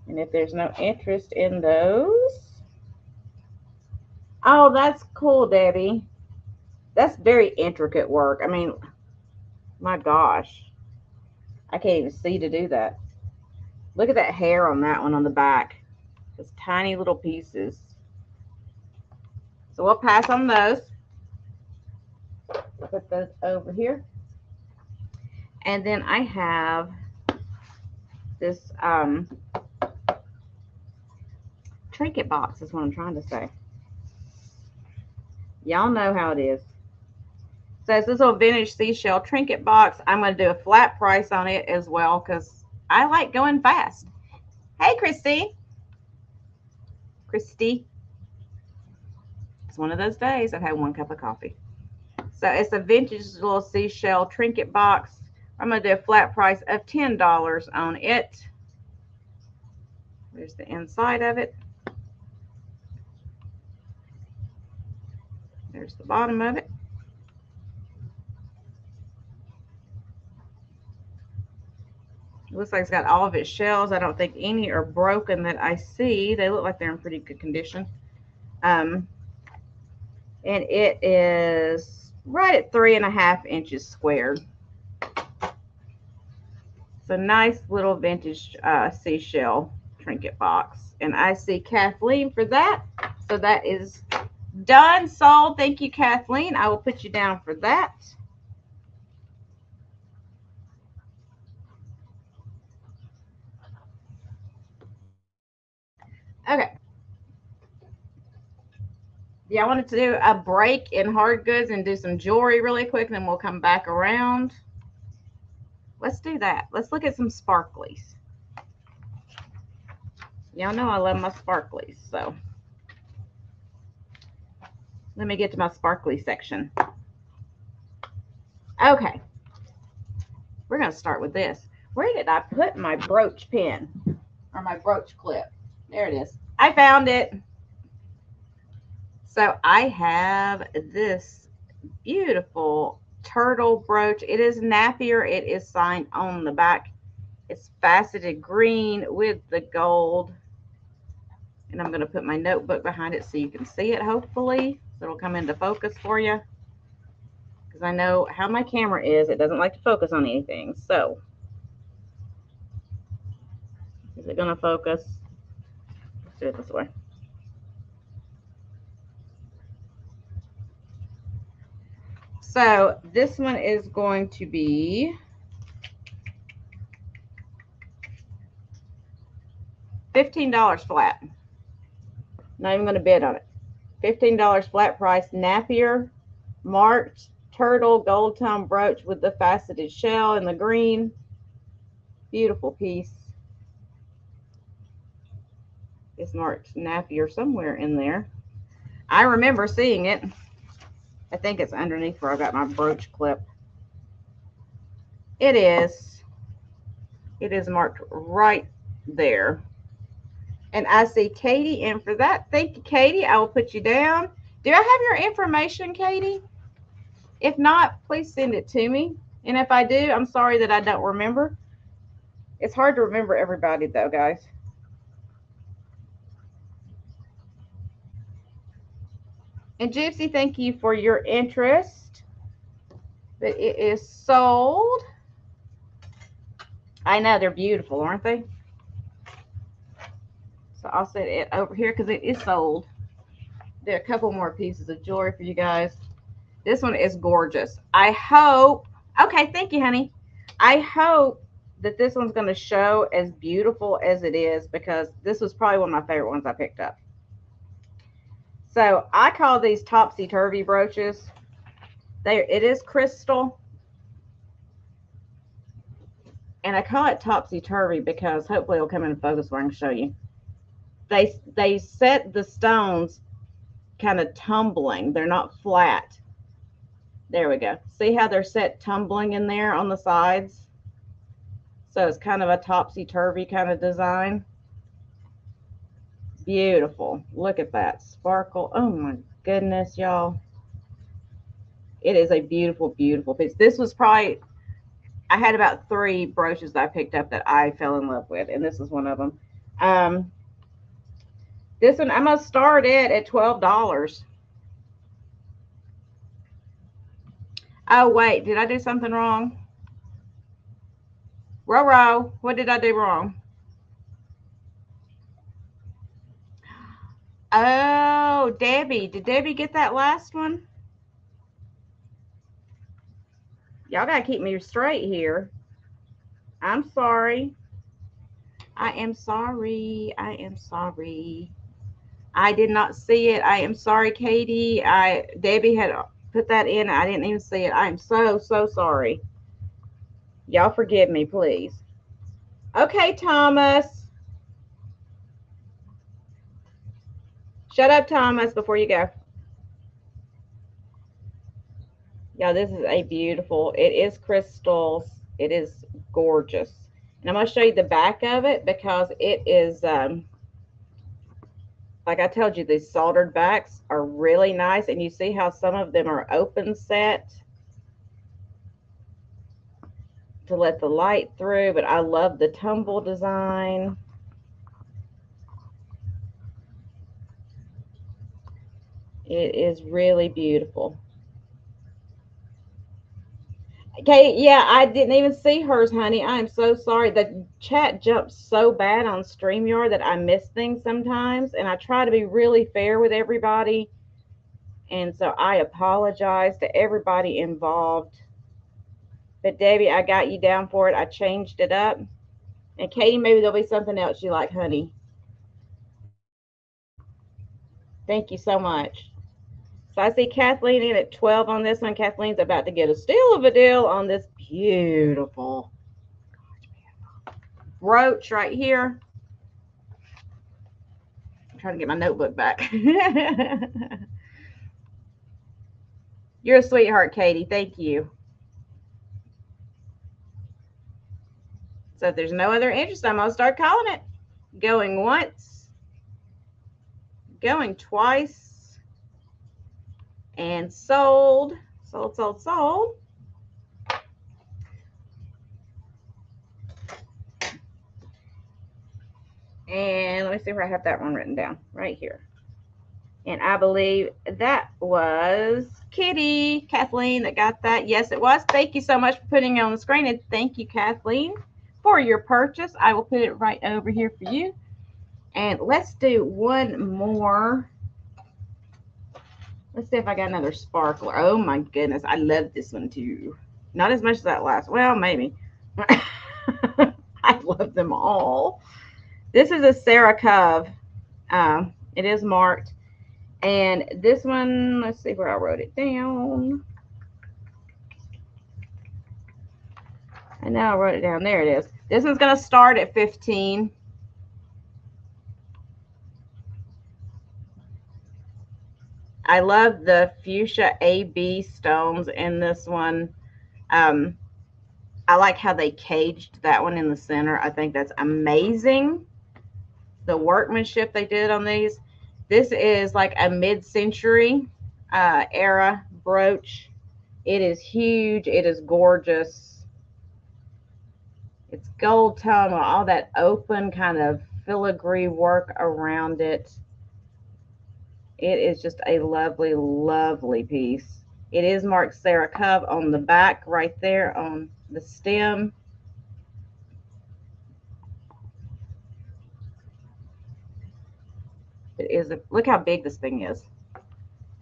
Speaker 1: And if there's no interest in those, oh, that's cool, Debbie. That's very intricate work. I mean, my gosh. I can't even see to do that. Look at that hair on that one on the back. Those tiny little pieces. So we'll pass on those. Put those over here. And then I have this trinket box is what I'm trying to say. Y'all know how it is. So it's this little vintage seashell trinket box. I'm going to do a flat price on it as well because I like going fast. Hey, Christy. Christy. It's one of those days I've had 1 cup of coffee. So it's a vintage little seashell trinket box. I'm going to do a flat price of $10 on it. There's the inside of it. There's the bottom of it. It looks like it's got all of its shells. I don't think any are broken that I see. They look like they're in pretty good condition. And it is right at 3.5 inches squared. It's a nice little vintage seashell trinket box. And I see Kathleen for that. So that is done, sold. Thank you, Kathleen. I will put you down for that. Okay. Yeah, I wanted to do a break in hard goods and do some jewelry really quick, and then we'll come back around. Let's do that. Let's look at some sparklies. Y'all know I love my sparklies, so let me get to my sparkly section. Okay. We're going to start with this. Where did I put my brooch pin or my brooch clip? There it is. I found it. So I have this beautiful turtle brooch. It is Napier. It is signed on the back. It's faceted green with the gold. And I'm going to put my notebook behind it so you can see it, hopefully. So it'll come into focus for you. Because I know how my camera is. It doesn't like to focus on anything. So, is it going to focus? Let's do it this way. So this one is going to be $15 flat. Not even going to bid on it. $15 flat price. Napier marked turtle gold tone brooch with the faceted shell in the green. Beautiful piece. It's marked Napier somewhere in there. I remember seeing it. I think it's underneath where I got my brooch clip. It is. It is marked right there. And I see Katie in for that. Thank you, Katie. I will put you down. Do I have your information, Katie? If not, please send it to me. And if I do, I'm sorry that I don't remember. It's hard to remember everybody though, guys. And Gypsy, thank you for your interest. But it is sold. I know they're beautiful, aren't they? So I'll set it over here because it is sold. There are a couple more pieces of jewelry for you guys. This one is gorgeous. I hope, okay, thank you, honey. I hope that this one's going to show as beautiful as it is because this was probably one of my favorite ones I picked up. So I call these topsy-turvy brooches. It is crystal. And I call it topsy-turvy because hopefully it'll come into focus where I can show you. They set the stones kind of tumbling. They're not flat. There we go. See how they're set tumbling in there on the sides? So it's kind of a topsy-turvy kind of design. Beautiful. Look at that sparkle. Oh my goodness, y'all. It is a beautiful, beautiful piece. This was probably, I had about 3 brooches that I picked up that I fell in love with, and this is one of them. This one, I'm going to start it at $12. Oh, wait, did I do something wrong? Roro, what did I do wrong? Oh, Debbie, did Debbie get that last one? Y'all got to keep me straight here. I'm sorry. I am sorry. I am sorry. I did not see it. I am sorry, Katie. Debbie had put that in. I didn't even see it. I am so, so sorry. Y'all forgive me, please. Okay, Thomas. Shut up, Thomas, before you go. Yeah, this is a beautiful, it is crystals. It is gorgeous. And I'm going to show you the back of it because it is, like I told you, these soldered backs are really nice. And you see how some of them are open set to let the light through. But I love the tumble design. It is really beautiful. Okay, yeah, I didn't even see hers, honey. I am so sorry. The chat jumps so bad on StreamYard that I miss things sometimes, and I try to be really fair with everybody. And so I apologize to everybody involved. But Debbie, I got you down for it. I changed it up. And Katie, maybe there'll be something else you like, honey. Thank you so much. So I see Kathleen in at 12 on this one. Kathleen's about to get a steal of a deal on this beautiful brooch right here. I'm trying to get my notebook back. You're a sweetheart, Katie. Thank you. So if there's no other interest, I'm going to start calling it. Going once, going twice, and sold, sold, sold, sold. And let me see where I have that one written down, right here. And I believe that was Kitty, Kathleen, that got that. Yes, it was. Thank you so much for putting it on the screen. And thank you, Kathleen, for your purchase. I will put it right over here for you. And let's do one more. Let's see if I got another sparkler. Oh, my goodness. I love this one, too. Not as much as that last. Well, maybe. I love them all. This is a Sarah Cove. It is marked. And this one, let's see where I wrote it down. I know I wrote it down. There it is. This one's going to start at 15. I love the fuchsia AB stones in this one. I like how they caged that one in the center. I think that's amazing. The workmanship they did on these. This is like a mid-century era brooch. It is huge. It is gorgeous. It's gold tone with all that open kind of filigree work around it. It is just a lovely, lovely piece. It is marked Sarah Cove on the back right there on the stem. It is, look how big this thing is.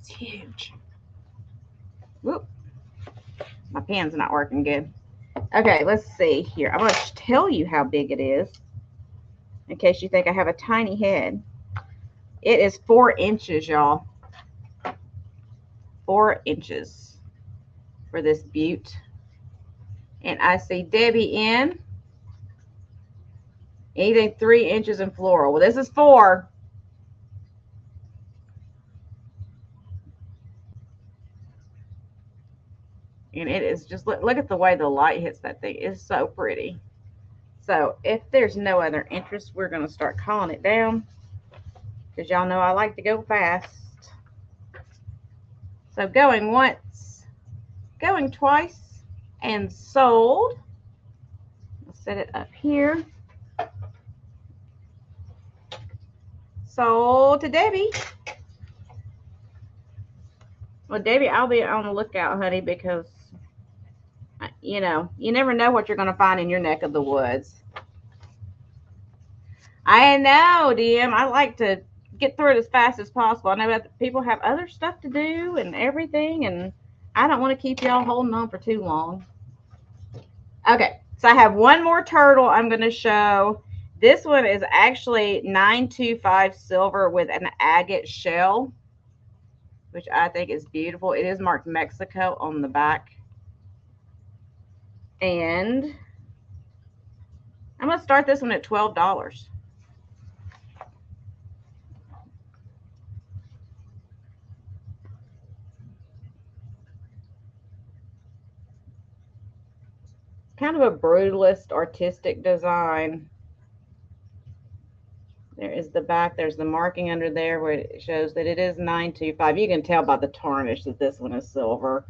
Speaker 1: It's huge. Whoop. My pen's not working good. Okay, let's see here. I'm going to tell you how big it is in case you think I have a tiny head. It is 4 inches, y'all. 4 inches for this beaut. And I see Debbie in. Anything 3 inches in floral. Well, this is 4. And it is just, look at the way the light hits that thing. It's so pretty. So if there's no other interest, we're going to start calling it down. Because y'all know I like to go fast. So going once, going twice, and sold. I'll set it up here. Sold to Debbie. Well, Debbie, I'll be on the lookout, honey, because, you know, you never know what you're going to find in your neck of the woods. I know, DM. I like to get through it as fast as possible. I know that people have other stuff to do and everything, and I don't want to keep y'all holding on for too long. Okay, so I have one more turtle I'm going to show. This one is actually 925 silver with an agate shell, which I think is beautiful. It is marked Mexico on the back. And I'm going to start this one at $12. Kind of a brutalist artistic design. There is the back. There's the marking under there where it shows that it is 925. You can tell by the tarnish that this one is silver.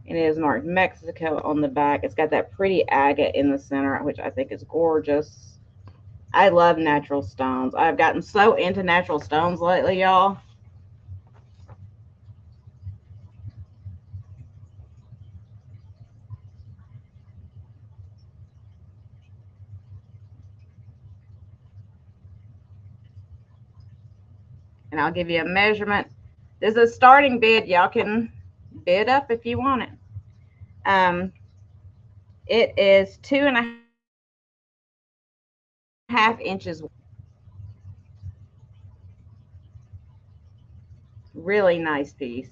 Speaker 1: And it is marked Mexico on the back. It's got that pretty agate in the center, which I think is gorgeous. I love natural stones. I've gotten so into natural stones lately, y'all. And I'll give you a measurement. This is a starting bid. Y'all can bid up if you want it. It is 2.5 inches. Really nice piece.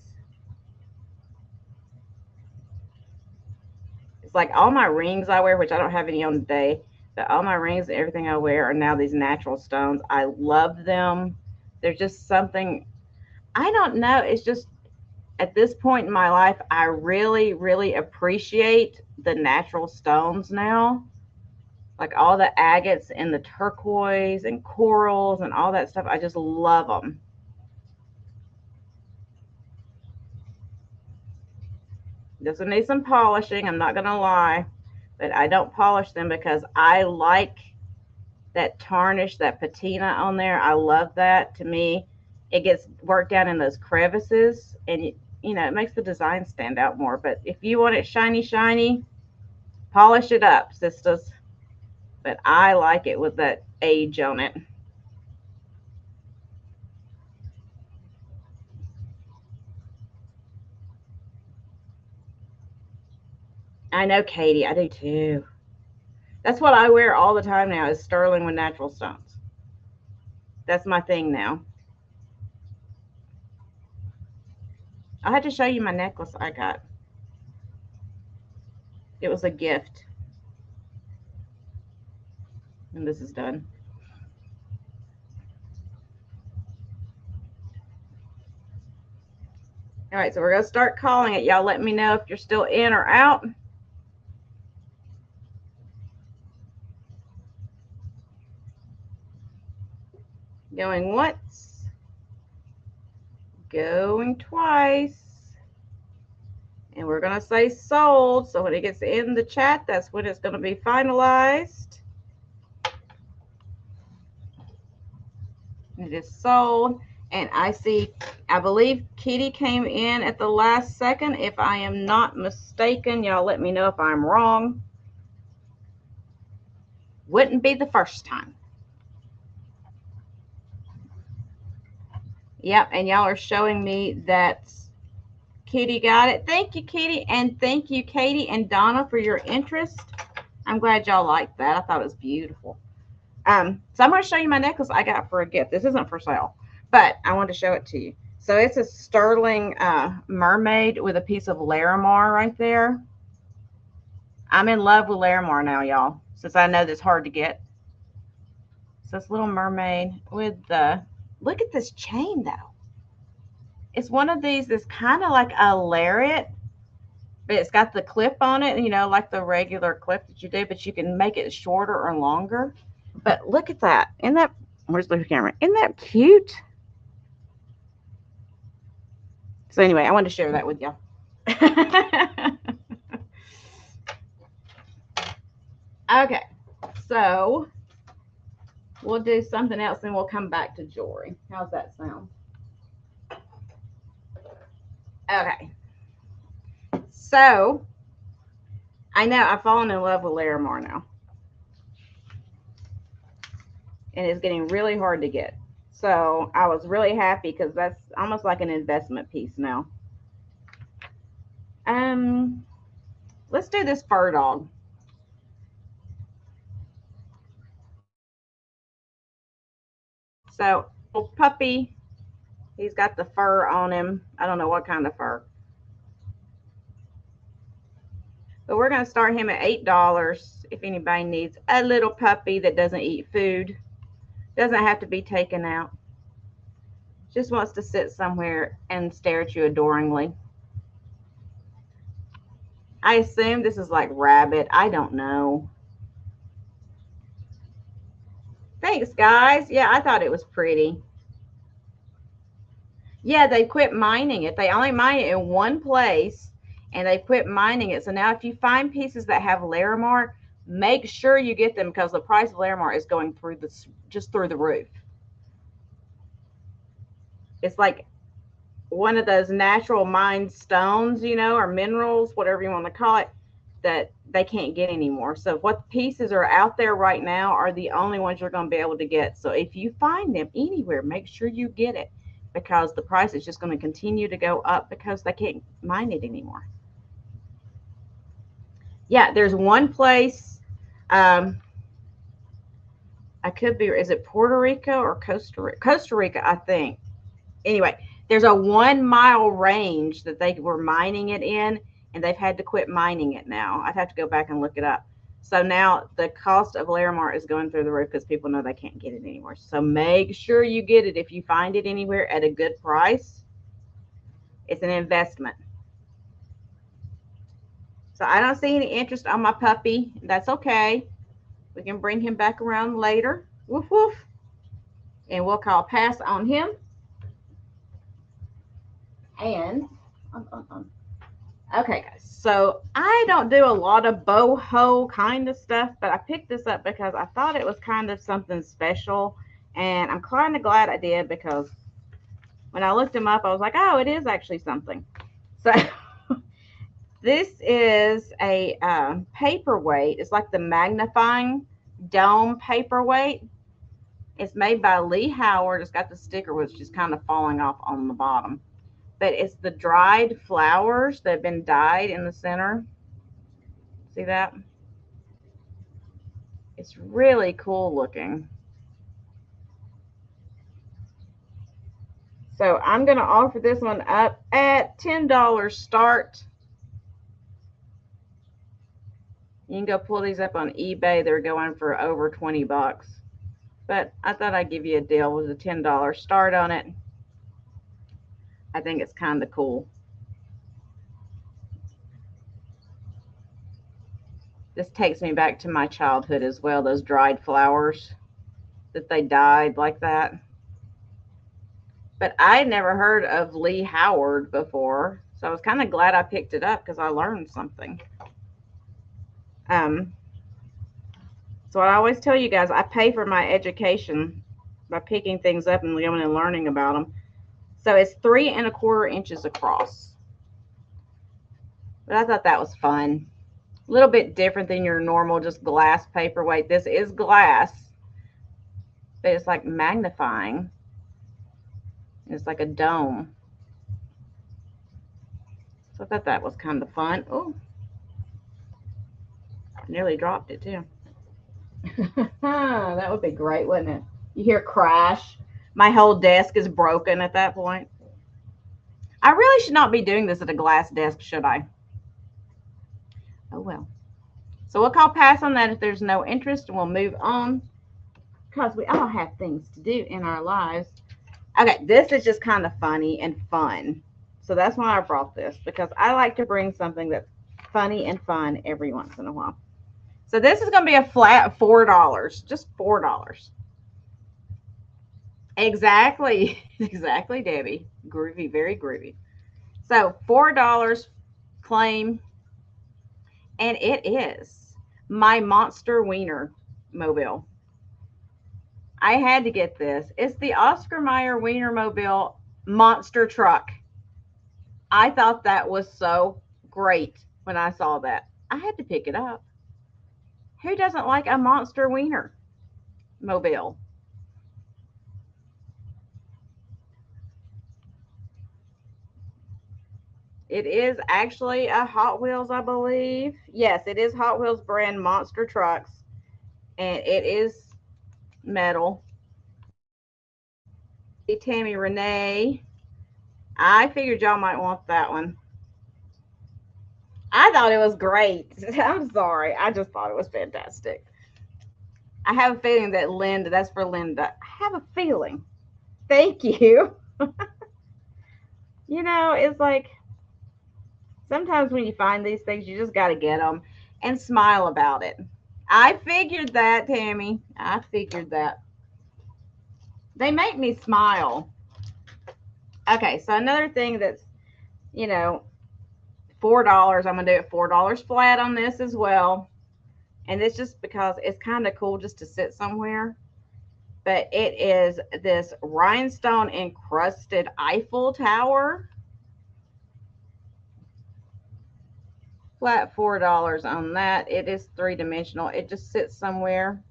Speaker 1: It's like all my rings I wear, which I don't have any on today, but all my rings and everything I wear are now these natural stones. I love them. They're just something, I don't know. It's just at this point in my life, I really, really appreciate the natural stones now. Like all the agates and the turquoise and corals and all that stuff. I just love them. This will need some polishing, I'm not going to lie, but I don't polish them because I like that tarnish, that patina on there. I love that. To me, it gets worked down in those crevices, and you know, it makes the design stand out more. But if you want it shiny, shiny, polish it up, sisters. But I like it with that age on it. I know, Katie, I do too. That's what I wear all the time now, is sterling with natural stones. That's my thing now. I had to show you my necklace I got. It was a gift. And this is done. All right, so we're going to start calling it. Y'all let me know if you're still in or out. Going once. Going twice. And we're going to say sold. So when it gets in the chat, that's when it's going to be finalized. It is sold. And I see, I believe Kitty came in at the last second. If I am not mistaken, y'all let me know if I'm wrong. Wouldn't be the first time. Yep, and y'all are showing me that Kitty got it. Thank you, Kitty, and thank you, Katie and Donna, for your interest. I'm glad y'all liked that. I thought it was beautiful. So I'm going to show you my necklace I got for a gift. This isn't for sale, but I wanted to show it to you. So it's a sterling mermaid with a piece of Larimar right there. I'm in love with Larimar now, y'all, since I know that's hard to get. So this little mermaid with the, look at this chain though. It's one of these that's kind of like a lariat, but it's got the clip on it, you know, like the regular clip that you do, but you can make it shorter or longer. But look at that. Isn't that, where's the camera? Isn't that cute? So anyway, I wanted to share that with y'all. Okay, so we'll do something else and we'll come back to jewelry. How's that sound? Okay. So I know I've fallen in love with Larimar now. And it's getting really hard to get. So I was really happy because that's almost like an investment piece now. Let's do this fur dog. So puppy, he's got the fur on him. I don't know what kind of fur. But we're going to start him at $8 if anybody needs a little puppy that doesn't eat food. Doesn't have to be taken out. Just wants to sit somewhere and stare at you adoringly. I assume this is like rabbit. I don't know. Thanks, guys. Yeah, I thought it was pretty. Yeah, they quit mining it. They only mine it in one place, and they quit mining it. So now if you find pieces that have Larimar, make sure you get them because the price of Larimar is going through just through the roof. It's like one of those natural mined stones, you know, or minerals, whatever you want to call it, that they can't get anymore. So what pieces are out there right now are the only ones you're going to be able to get. So if you find them anywhere, make sure you get it because the price is just going to continue to go up because they can't mine it anymore. Yeah, there's one place, I could be, is it Puerto Rico or Costa Rica? Costa Rica, I think. Anyway, there's a 1 mile range that they were mining it in, and they've had to quit mining it now. I'd have to go back and look it up. So now the cost of Larimar is going through the roof because people know they can't get it anymore. So make sure you get it if you find it anywhere at a good price. It's an investment. So I don't see any interest on my puppy. That's okay. We can bring him back around later. Woof, woof. And we'll call pass on him. And okay, guys, so I don't do a lot of boho kind of stuff, but I picked this up because I thought it was kind of something special, and I'm kind of glad I did because when I looked them up, I was like, oh, it is actually something. So this is a paperweight. It's like the magnifying dome paperweight. It's made by Lee Howard. It's got the sticker, which is kind of falling off on the bottom. But it's the dried flowers that have been dyed in the center. See that? It's really cool looking. So I'm going to offer this one up at $10 start. You can go pull these up on eBay. They're going for over 20 bucks. But I thought I'd give you a deal with a $10 start on it. I think it's kind of cool. This takes me back to my childhood as well, those dried flowers that they dyed like that. but I had never heard of Lee Howard before. So I was kind of glad I picked it up because I learned something. So I always tell you guys, I pay for my education by picking things up and going and learning about them. So it's 3¼ inches across. But I thought that was fun. A little bit different than your normal just glass paperweight. This is glass, but it's like magnifying. It's like a dome. So I thought that was kind of fun. Oh, I nearly dropped it too. That would be great, wouldn't it? You hear crash. My whole desk is broken at that point. I really should not be doing this at a glass desk, should I? Oh, well. So we'll call pass on that if there's no interest, and we'll move on because we all have things to do in our lives. Okay, this is just kind of funny and fun. So that's why I brought this, because I like to bring something that's funny and fun every once in a while. So this is going to be a flat $4, just $4. Exactly, exactly, Debbie. Groovy, very groovy. So $4 claim, and it is my Monster Wiener Mobile. I had to get this. It's the Oscar Mayer Wienermobile monster truck. I thought that was so great when I saw that. I had to pick it up. Who doesn't like a monster wiener mobile? It is actually a Hot Wheels, I believe. Yes, it is Hot Wheels brand monster trucks, and it is metal. Tammy Renee, I figured y'all might want that one. I thought it was great. I'm sorry. I just thought it was fantastic. I have a feeling that Linda, that's for Linda. I have a feeling. Thank you. You know, it's like sometimes when you find these things, you just got to get them and smile about it. I figured that, Tammy. I figured that. They make me smile. Okay, so another thing that's, you know, $4. I'm going to do it $4 flat on this as well. And it's just because it's kind of cool just to sit somewhere. But it is this rhinestone encrusted Eiffel Tower. Flat $4 on that. It is 3-dimensional. It just sits somewhere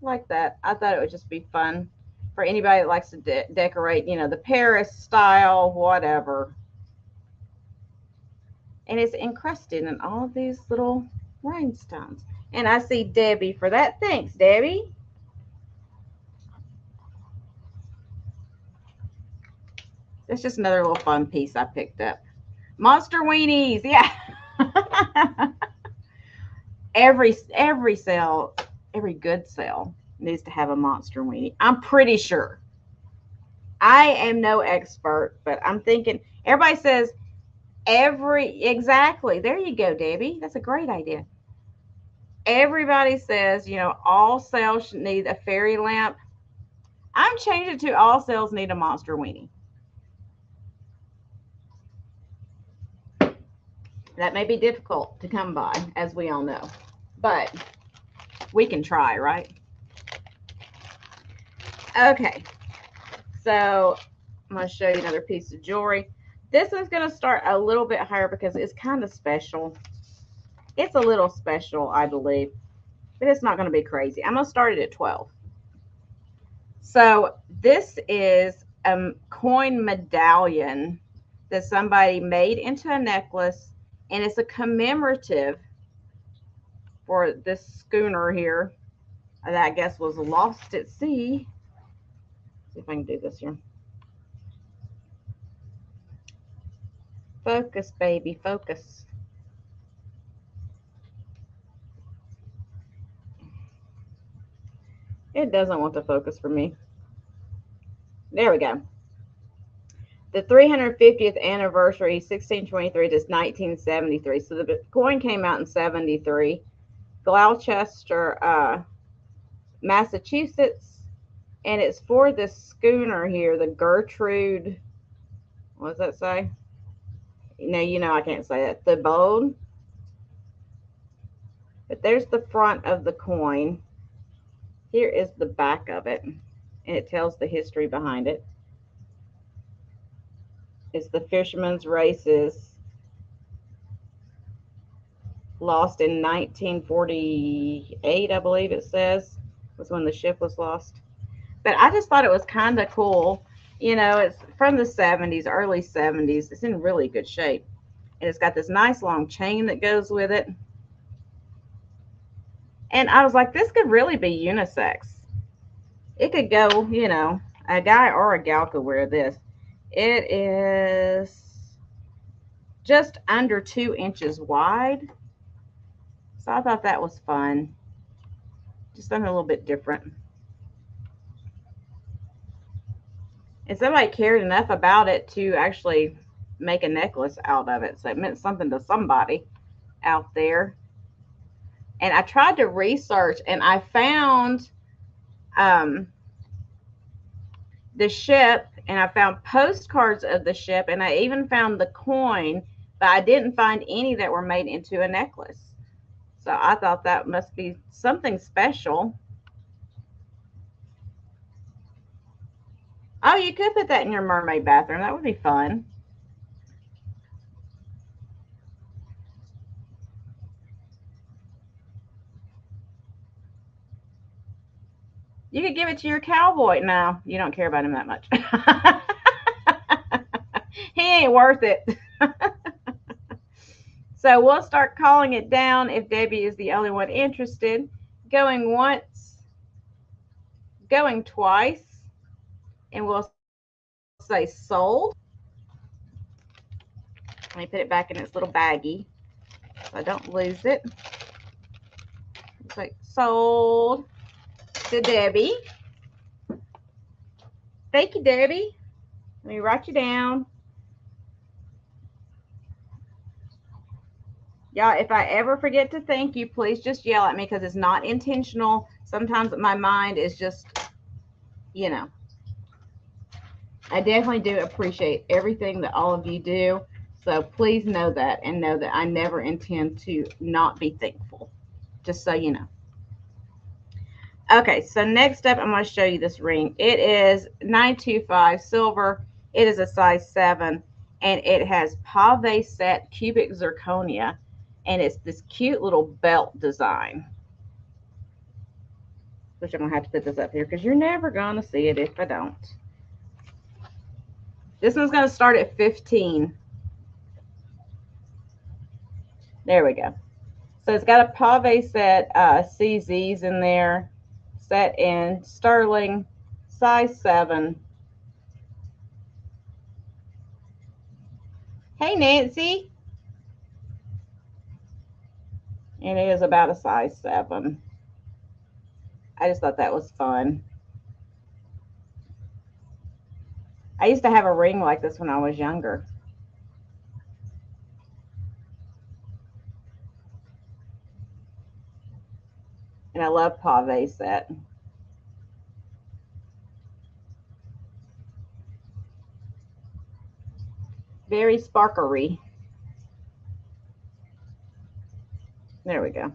Speaker 1: like that. I thought it would just be fun for anybody that likes to decorate, you know, the Paris style, whatever. And it's encrusted in all of these little rhinestones. And I see Debbie for that. Thanks, Debbie. That's just another little fun piece I picked up. Monster weenies, yeah. every sale, every good sale needs to have a monster weenie. I'm pretty sure. I am no expert, but I'm thinking everybody says exactly. There you go, Debbie. That's a great idea. Everybody says, you know, all sales should need a fairy lamp. I'm changing it to all sales need a monster weenie. That may be difficult to come by, as we all know, but we can try, right? Okay, so I'm going to show you another piece of jewelry. This one's going to start a little bit higher because it's kind of special. It's a little special, I believe, but it's not going to be crazy. I'm going to start it at 12. So this is a coin medallion that somebody made into a necklace, and it's a commemorative for this schooner here that I guess was lost at sea. Let's see if I can do this here. Focus, baby, focus. It doesn't want to focus for me. There we go. The 350th anniversary, 1623 to 1973. So the coin came out in 73. Gloucester, Massachusetts. And it's for this schooner here, the Gertrude, what does that say? You know I can't say it. The Bode. But there's the front of the coin. Here is the back of it. And it tells the history behind it. It's the Fisherman's Races, lost in 1948, I believe it says, was when the ship was lost. But I just thought it was kind of cool. You know, it's from the 70s, early 70s. It's in really good shape. And it's got this nice long chain that goes with it. And I was like, this could really be unisex. It could go, you know, a guy or a gal could wear this. It is just under 2 inches wide. So I thought that was fun. Just something a little bit different. And somebody cared enough about it to actually make a necklace out of it. So it meant something to somebody out there. And I tried to research and I found the ship, and I found postcards of the ship, and I even found the coin, but I didn't find any that were made into a necklace. So I thought that must be something special. Oh, you could put that in your mermaid bathroom. That would be fun. You could give it to your cowboy. No, you don't care about him that much. He ain't worth it. So we'll start calling it down if Debbie is the only one interested. Going once, going twice, and we'll say sold. Let me put it back in its little baggie so I don't lose it. It's like sold to Debbie. Thank you, Debbie. Let me write you down. Y'all, if I ever forget to thank you, please just yell at me because it's not intentional. Sometimes my mind is just, you know. I definitely do appreciate everything that all of you do. So please know that, and know that I never intend to not be thankful, just so you know. Okay, so next up, I'm going to show you this ring. It is 925 silver. It is a size 7, and it has pave set cubic zirconia, and it's this cute little belt design. Which I'm going to have to put this up here because you're never going to see it if I don't. This one's going to start at 15. There we go. So it's got a pave set CZs in there, set in sterling, size 7. Hey, Nancy. And it is about a size 7. I just thought that was fun. I used to have a ring like this when I was younger. And I love pave set. Very sparklery. There we go.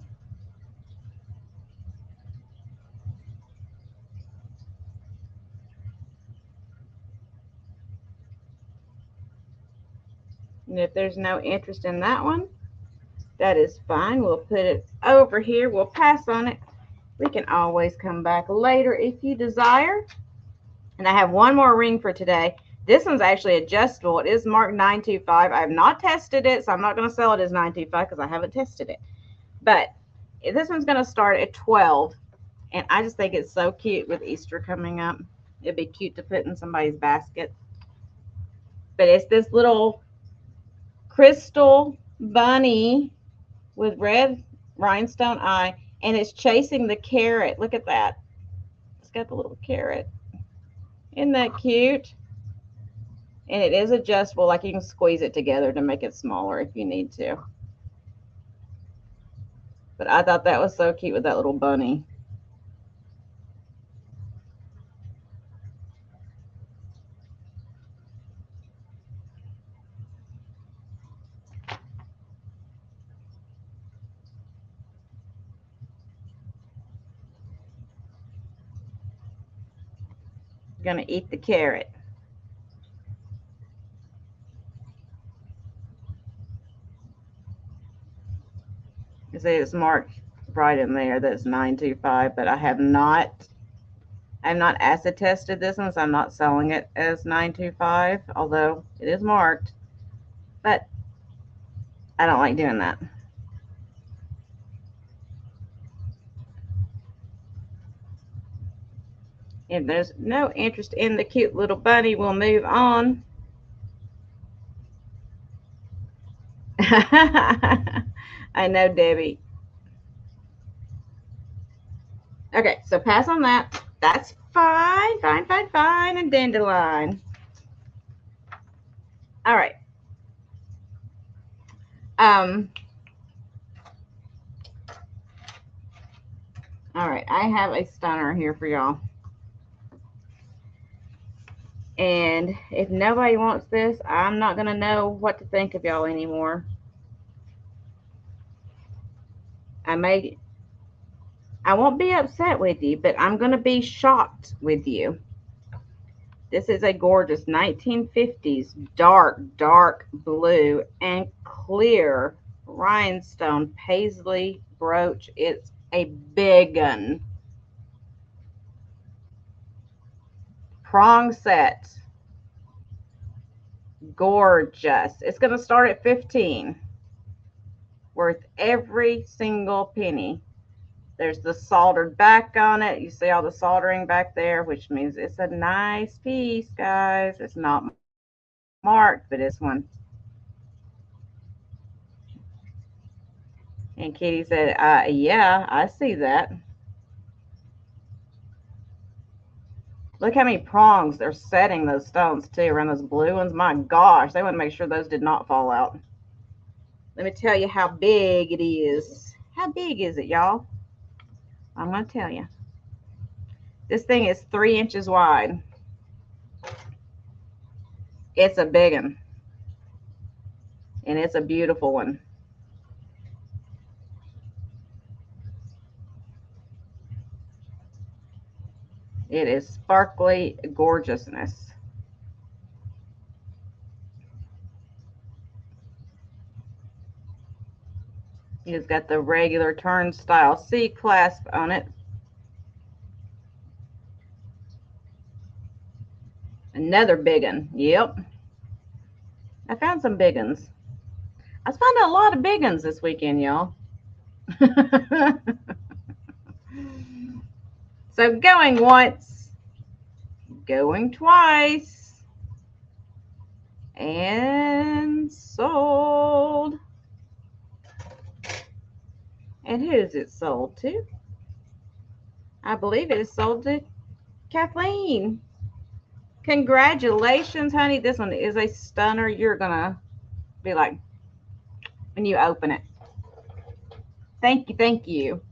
Speaker 1: And if there's no interest in that one, that is fine. We'll put it over here. We'll pass on it. We can always come back later if you desire. And I have one more ring for today. This one's actually adjustable. It is marked 925. I have not tested it, so I'm not going to sell it as 925 because I haven't tested it. But this one's going to start at 12. And I just think it's so cute with Easter coming up. It'd be cute to put in somebody's basket. But it's this little crystal bunny with red rhinestone eye, and it's chasing the carrot. Look at that. It's got the little carrot. Isn't that cute? And it is adjustable, like you can squeeze it together to make it smaller if you need to. But I thought that was so cute with that little bunny. Gonna eat the carrot. You see it's marked right in there that's 925, but I have not acid tested this one, so I'm not selling it as 925, although it is marked, but I don't like doing that. If there's no interest in the cute little bunny, we'll move on. I know, Debbie. Okay, so pass on that. That's fine, fine, fine, fine, and dandelion. All right. All right, I have a stunner here for y'all. And if nobody wants this, I'm not going to know what to think of y'all anymore. I won't be upset with you, but I'm going to be shocked with you. This is a gorgeous 1950s dark blue and clear rhinestone paisley brooch. It's a big one. Prong set. Gorgeous. It's going to start at $15. Worth every single penny. There's the soldered back on it. You see all the soldering back there, which means it's a nice piece, guys. It's not marked, but it's one. And Kitty said, yeah, I see that. Look how many prongs they're setting those stones too around those blue ones. My gosh, they want to make sure those did not fall out. Let me tell you how big it is. How big is it, y'all? I'm going to tell you. This thing is 3 inches wide. It's a big one. And it's a beautiful one. It is sparkly gorgeousness. It's got the regular turnstile C-clasp on it. Another big one. Yep. I found some big ones. I found a lot of big ones this weekend, y'all. So going once, going twice, and sold. And who is it sold to? I believe it is sold to Kathleen. Congratulations, honey. This one is a stunner. You're going to be like, when you open it. Thank you. Thank you.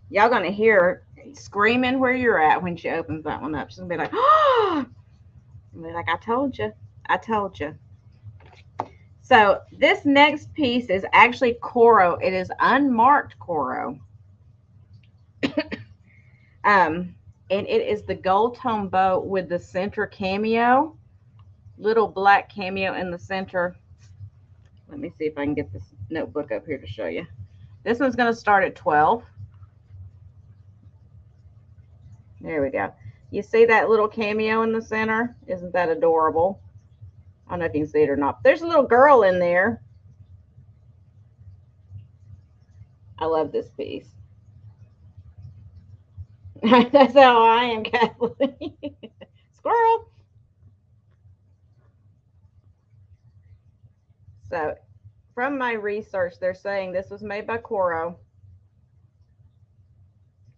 Speaker 1: Y'all going to hear her screaming where you're at when she opens that one up. She's going to be like, oh, be like, I told you. I told you. So this next piece is actually Coro. It is unmarked Coro. And it is the gold tone bow with the center cameo. Little black cameo in the center. Let me see if I can get this notebook up here to show you. This one's going to start at 12. There we go. You see that little cameo in the center? Isn't that adorable? I don't know if you can see it or not. There's a little girl in there. I love this piece. That's how I am, Kathleen. Squirrel. So from my research, they're saying this was made by Coro,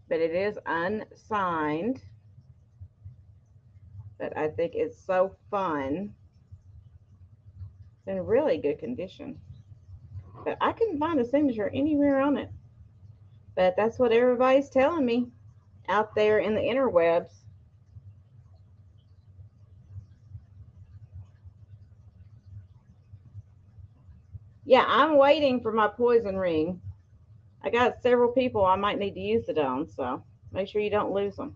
Speaker 1: but it is unsigned. But I think it's so fun. It's in really good condition. But I couldn't find a signature anywhere on it. But that's what everybody's telling me out there in the interwebs. Yeah, I'm waiting for my poison ring. I got several people I might need to use it on, so make sure you don't lose them.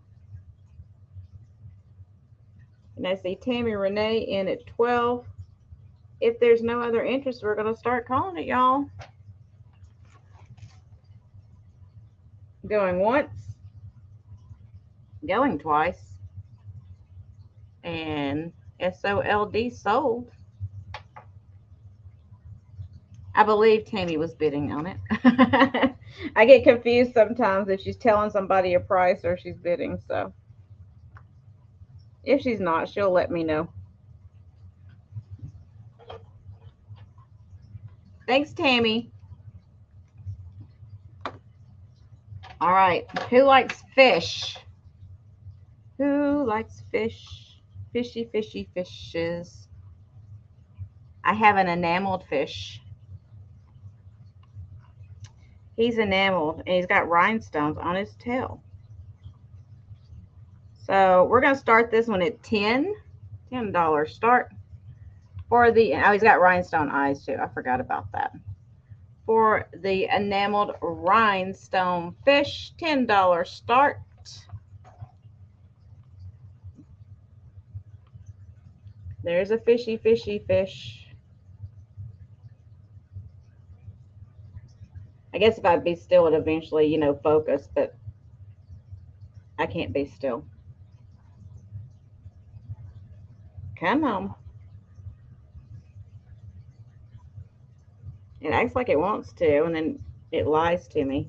Speaker 1: And I see Tammy Renee in at 12. If there's no other interest, we're going to start calling it, y'all. Going once, going twice, and SOLD sold. I believe Tammy was bidding on it. I get confused sometimes if she's telling somebody a price or she's bidding, so if she's not, she'll let me know. Thanks, Tammy. All right. Who likes fish? Who likes fish? Fishy, fishy fishes. I have an enameled fish. He's enameled and he's got rhinestones on his tail. So we're going to start this one at $10 start. For the, oh, he's got rhinestone eyes too. I forgot about that. For the enameled rhinestone fish, $10 start. There's a fishy, fishy fish. I guess if I'd be still, it'd eventually, you know, focus, but I can't be still. Come on. It acts like it wants to, and then it lies to me.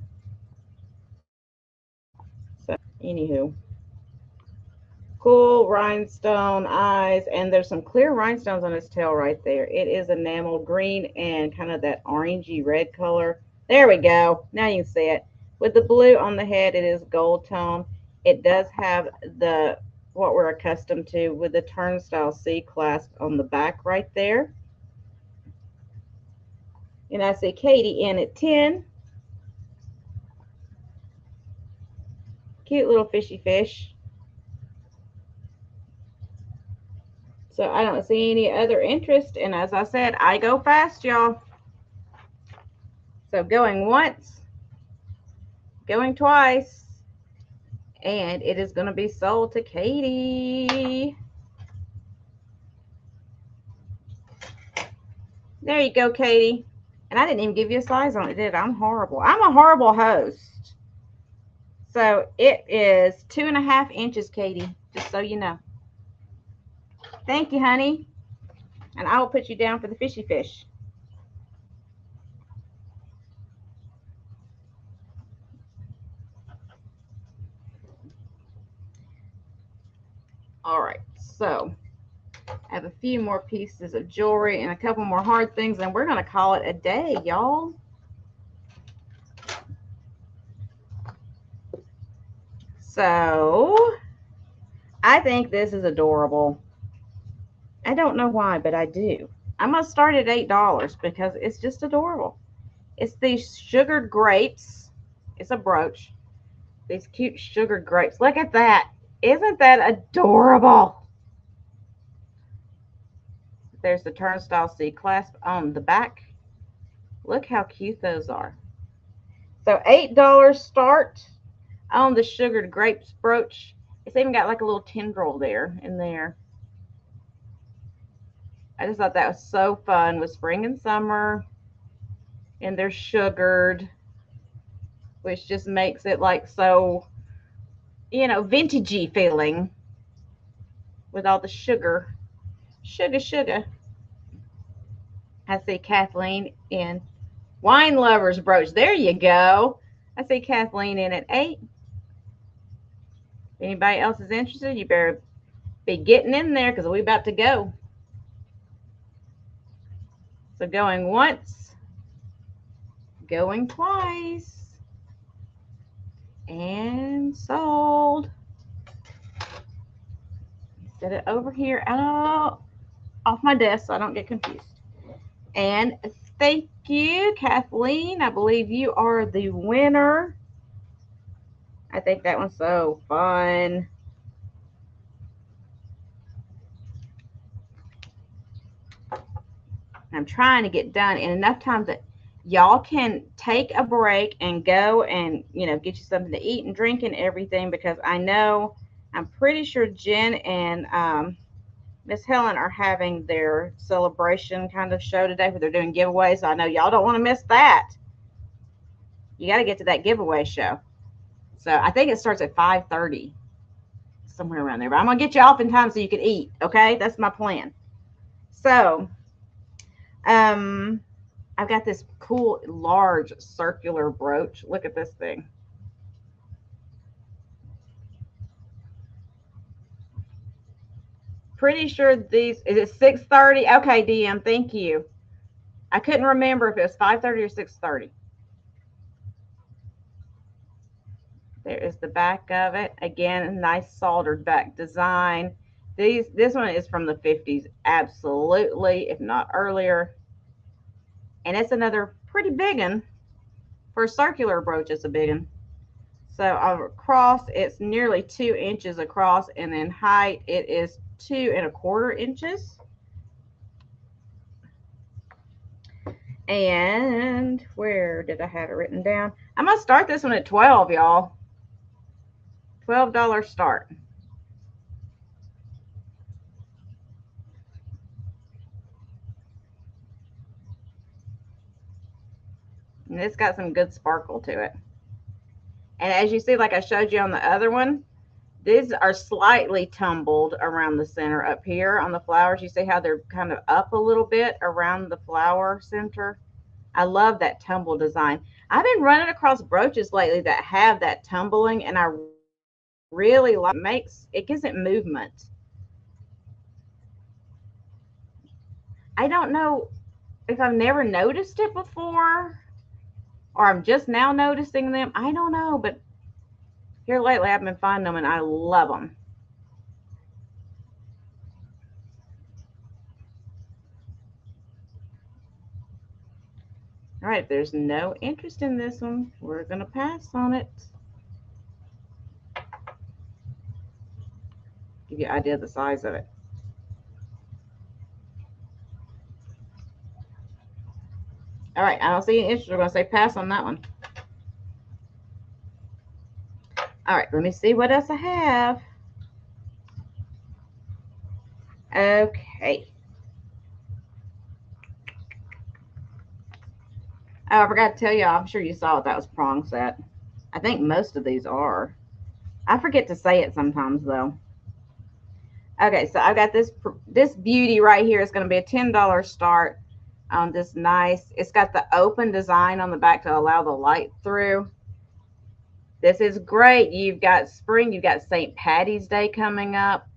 Speaker 1: So, anywho. Cool rhinestone eyes, and there's some clear rhinestones on his tail right there. It is enameled green and kind of that orangey red color. There we go. Now you can see it. With the blue on the head, it is gold tone. It does have the what we're accustomed to with the turnstile C clasp on the back right there. And I see Katie in at 10. Cute little fishy fish. So I don't see any other interest. And as I said, I go fast, y'all. So going once, going twice, and it is going to be sold to Katie. There you go, Katie. And I didn't even give you a size on it, did I? I'm horrible. I'm a horrible host. So it is 2.5 inches, Katie, just so you know. Thank you, honey. And I will put you down for the fishy fish. All right, so I have a few more pieces of jewelry and a couple more hard things, and we're going to call it a day, y'all. So I think this is adorable. I don't know why, but I do. I'm going to start at $8 because it's just adorable. It's these sugared grapes. It's a brooch. These cute sugared grapes. Look at that. Isn't that adorable? There's the turnstile C clasp on the back. Look how cute those are. So $8 start on the sugared grapes brooch. It's even got like a little tendril there in there. I just thought that was so fun with spring and summer. And they're sugared, which just makes it like so, you know, vintagey feeling with all the sugar. Sugar. I see Kathleen in Wine Lovers Brooch. There you go. I see Kathleen in at 8. If anybody else is interested, you better be getting in there because we're about to go. So going once, going twice, and sold. Set it over here off my desk so I don't get confused. And thank you, Kathleen. I believe you are the winner. I think that one's so fun. I'm trying to get done in enough time that y'all can take a break and go and, you know, get you something to eat and drink and everything, because I know, I'm pretty sure Jen and Miss Helen are having their celebration kind of show today where they're doing giveaways. So I know y'all don't want to miss that. You got to get to that giveaway show. So I think it starts at 5:30, somewhere around there. But I'm going to get you off in time so you can eat, okay? That's my plan. So I've got this cool, large, circular brooch. Look at this thing. Pretty sure these, is it 6:30? Okay, DM, thank you. I couldn't remember if it was 5:30 or 6:30. There is the back of it. Again, a nice soldered back design. This one is from the 50s, absolutely, if not earlier. And it's another pretty big one. For a circular brooch, it's a big one. So across, it's nearly 2 inches across, and in height, it is 2¼ inches. And where did I have it written down? I'm going to start this one at $12, y'all. $12 start. And it's got some good sparkle to it. And as you see, like I showed you on the other one, these are slightly tumbled around the center up here on the flowers. You see how they're kind of up a little bit around the flower center? I love that tumble design. I've been running across brooches lately that have that tumbling, and I really like it. It gives it movement. I don't know if I've never noticed it before, or I'm just now noticing them. I don't know, but here lately I've been finding them and I love them. All right, if there's no interest in this one, we're going to pass on it. Give you an idea of the size of it. All right, I don't see any interest. We're going to say pass on that one. All right, let me see what else I have. Okay. Oh, I forgot to tell you, I'm sure you saw it. That was prong set. I think most of these are. I forget to say it sometimes, though. Okay, so I've got this beauty right here. It's going to be a $10 start on this nice. It's got the open design on the back to allow the light through. This is great. You've got spring. You've got St. Patty's Day coming up.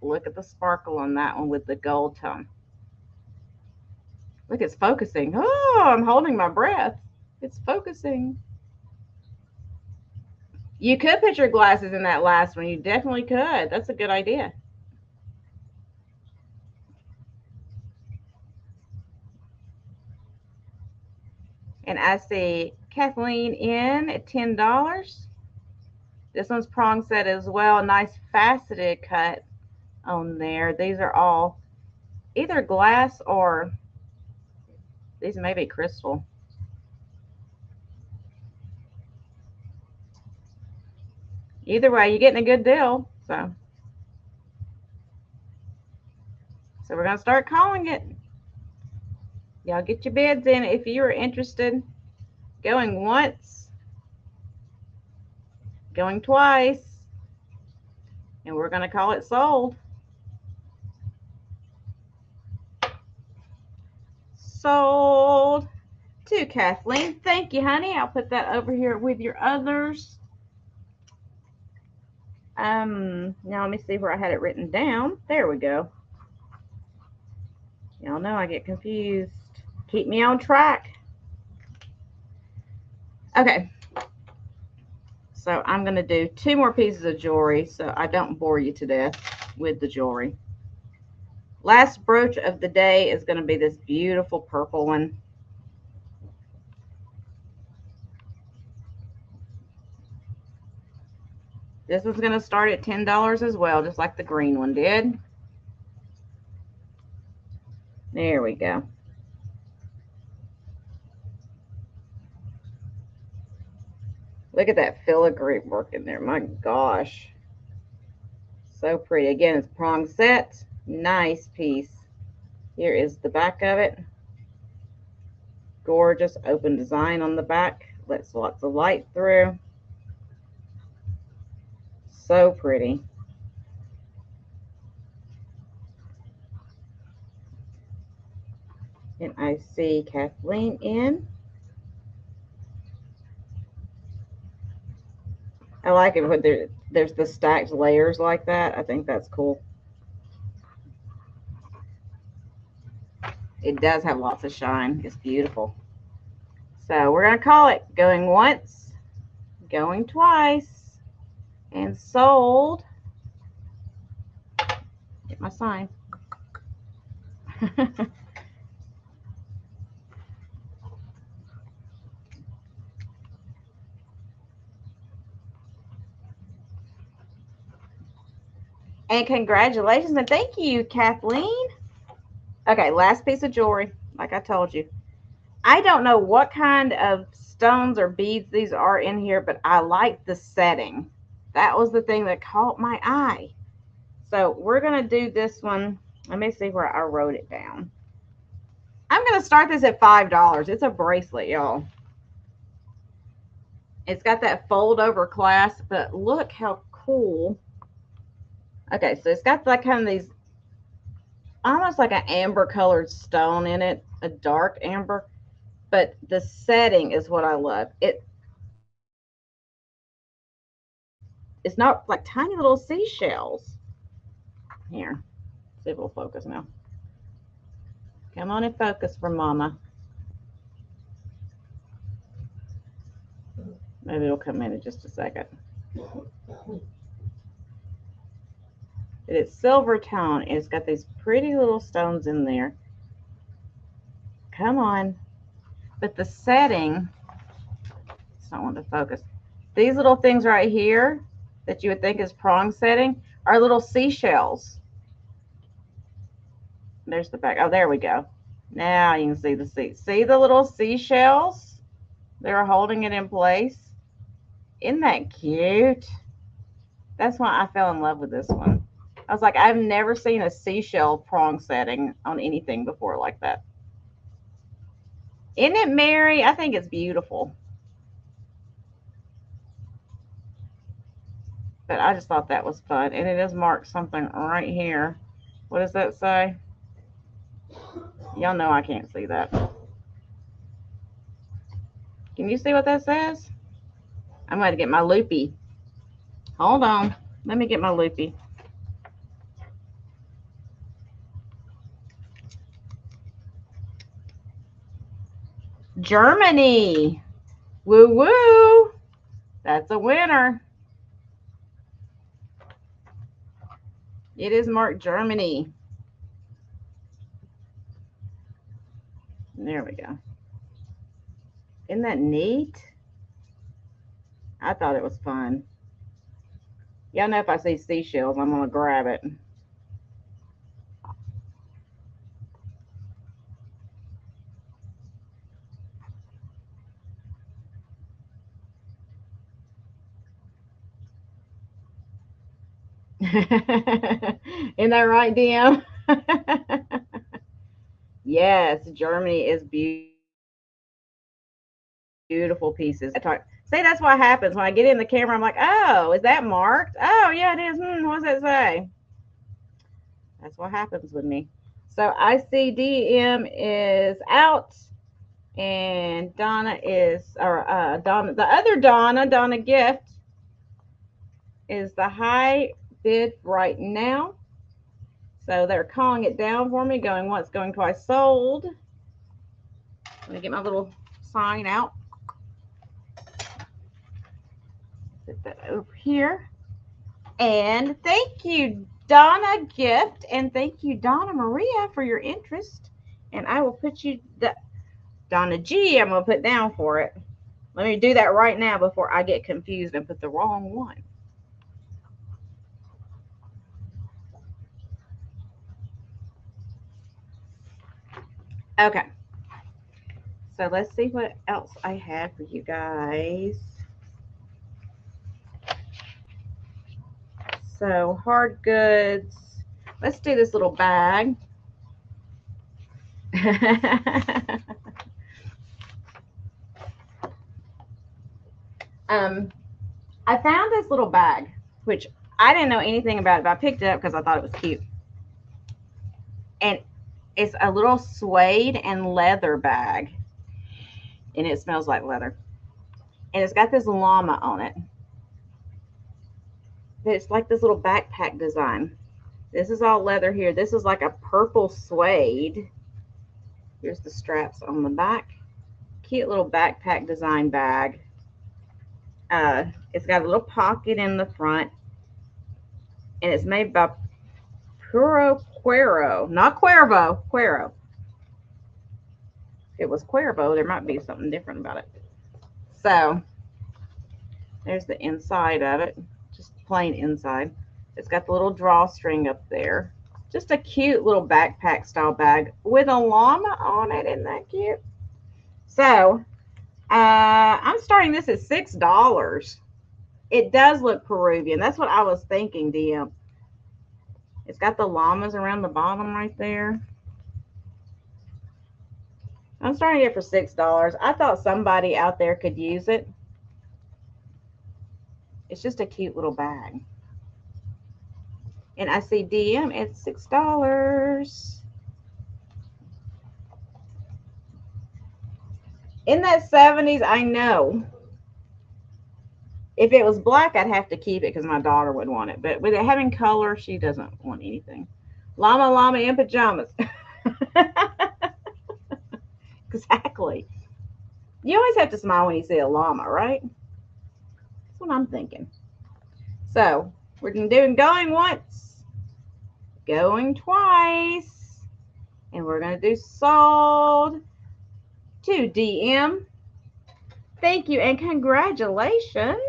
Speaker 1: Look at the sparkle on that one with the gold tone. Look, it's focusing. Oh, I'm holding my breath. It's focusing. You could put your glasses in that last one. You definitely could. That's a good idea. And I see Kathleen in at $10. This one's prong set as well. Nice faceted cut on there. These are all either glass or these may be crystal. Either way, you're getting a good deal. So we're going to start calling it. Y'all get your bids in if you are interested. Going once, going twice, and we're going to call it sold. Sold to Kathleen. Thank you, honey. I'll put that over here with your others. Now let me see where I had it written down. There we go. Y'all know I get confused. Keep me on track. Okay. So I'm going to do 2 more pieces of jewelry so I don't bore you to death with the jewelry. Last brooch of the day is going to be this beautiful purple one. This one's going to start at $10 as well, just like the green one did. There we go. Look at that filigree work in there. My gosh. So pretty. Again, it's prong set. Nice piece. Here is the back of it. Gorgeous open design on the back. Lets lots of light through. So pretty. And I see Kathleen in. I like it when there's the stacked layers like that. I think that's cool. It does have lots of shine. It's beautiful. So we're going to call it going once, going twice, and sold. Get my sign. And congratulations and thank you, Kathleen. Okay, last piece of jewelry, like I told you. I don't know what kind of stones or beads these are in here, but I like the setting. That was the thing that caught my eye. So we're going to do this one. Let me see where I wrote it down. I'm going to start this at $5. It's a bracelet, y'all. It's got that fold over clasp, but look how cool. Okay, so it's got like kind of these, almost like an amber colored stone in it, a dark amber, but the setting is what I love. It's not like tiny little seashells. Here, see if it'll focus now. Come on and focus for mama. Maybe it'll come in just a second. It's silver tone. And it's got these pretty little stones in there. Come on. But the setting, it's not wanting to focus. These little things right here that you would think is prong setting are little seashells. There's the back. Oh, there we go. Now you can see the sea. See the little seashells? They're holding it in place. Isn't that cute? That's why I fell in love with this one. I was like, I've never seen a seashell prong setting on anything before like that. Isn't it, Mary? I think it's beautiful. But I just thought that was fun. And it is marked something right here. What does that say? Y'all know I can't see that. Can you see what that says? I'm going to get my loopy. Hold on. Let me get my loopy. Germany. Woo woo. That's a winner. It is marked Germany. There we go. Isn't that neat? I thought it was fun. Y'all know if I see seashells, I'm going to grab it. Isn't that right, DM? Yes, Germany is beautiful pieces. See, that's what happens when I get in the camera. I'm like, oh, is that marked? Oh, yeah, it is. What does that say? That's what happens with me. So I see DM is out, and Donna is, or Donna, the other Donna Gift is the high bid right now. So they're calling it down for me, going once, going twice, sold. Let me get my little sign out. Put that over here. And thank you, Donna Gift, and thank you, Donna Maria, for your interest. And I will put you, Donna G, I'm going to put down for it. Let me do that right now before I get confused and put the wrong one. Okay. So let's see what else I have for you guys. So hard goods. Let's do this little bag. I found this little bag, which I didn't know anything about it, but I picked it up because I thought it was cute. And it's a little suede and leather bag. And it smells like leather. And it's got this llama on it. It's like this little backpack design. This is all leather here. This is like a purple suede. Here's the straps on the back. Cute little backpack design bag. It's got a little pocket in the front. And it's made by Puro Cuero. Not Cuervo, Cuero. If it was Cuervo, there might be something different about it. So, there's the inside of it. Just plain inside. It's got the little drawstring up there. Just a cute little backpack style bag with a llama on it. Isn't that cute? So, I'm starting this at $6. It does look Peruvian. That's what I was thinking, DM. It's got the llamas around the bottom right there. I'm starting it for $6. I thought somebody out there could use it. It's just a cute little bag. And I see DM at $6. In that 70s, I know. If it was black, I'd have to keep it because my daughter would want it. But with it having color, she doesn't want anything. Llama, llama in pajamas. Exactly. You always have to smile when you see a llama, right? That's what I'm thinking. So we're doing going once, going twice, and we're going to do sold to DM. Thank you and congratulations.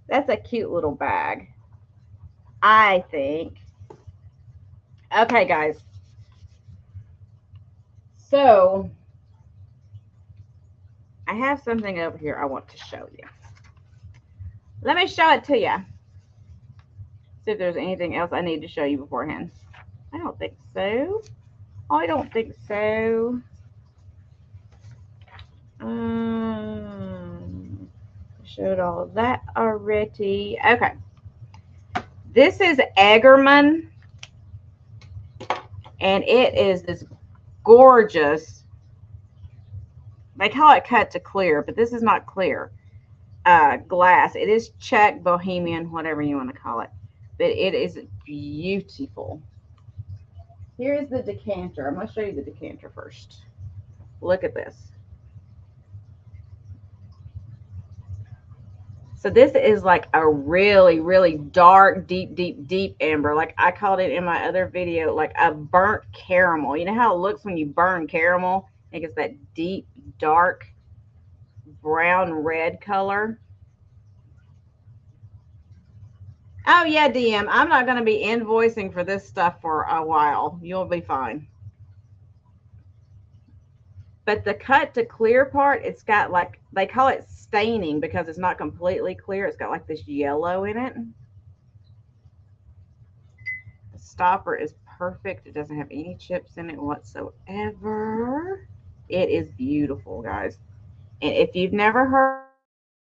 Speaker 1: That's a cute little bag, I think. Okay, guys. So I have something over here I want to show you. Let me show it to you. See if there's anything else I need to show you beforehand. I don't think so. I don't think so. Showed all of that already. Okay. This is Egerman. And it is this gorgeous, they call it cut to clear, but this is not clear. Glass. It is Czech, Bohemian, whatever you want to call it. But it is beautiful. Here's the decanter. I'm going to show you the decanter first. Look at this. So this is like a really, really dark, deep amber. Like I called it in my other video, like a burnt caramel. You know how it looks when you burn caramel? I think it's that deep, dark, brown, red color. Oh, yeah, DM. I'm not going to be invoicing for this stuff for a while. You'll be fine. But the cut to clear part, it's got like, they call it staining because it's not completely clear. It's got like this yellow in it. The stopper is perfect. It doesn't have any chips in it whatsoever. It is beautiful, guys. And if you've never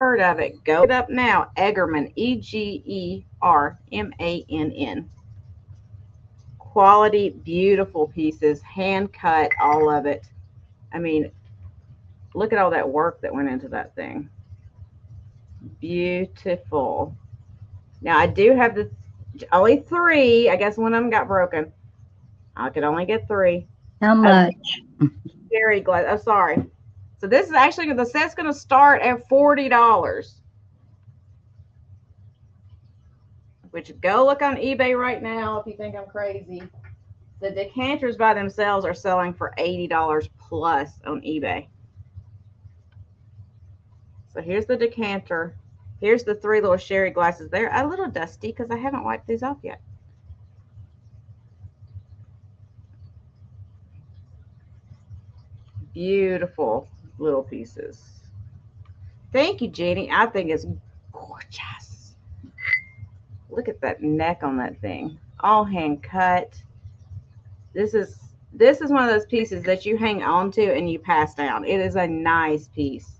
Speaker 1: heard of it, go it up now. Egerman, E-G-E-R-M-A-N-N. Quality, beautiful pieces, hand cut, all of it. I mean, look at all that work that went into that thing. Beautiful. Now I do have the only 3. I guess one of them got broken. I could only get 3.
Speaker 3: How much?
Speaker 1: Very glad. I'm sorry. So this is actually, the set's going to start at $40. Which, go look on eBay right now if you think I'm crazy. The decanters by themselves are selling for $80 plus on eBay. So here's the decanter. Here's the 3 little sherry glasses. They're a little dusty because I haven't wiped these off yet. Beautiful little pieces. Thank you, Jeannie. I think it's gorgeous. Look at that neck on that thing. All hand cut. This is one of those pieces that you hang on to and you pass down. It is a nice piece.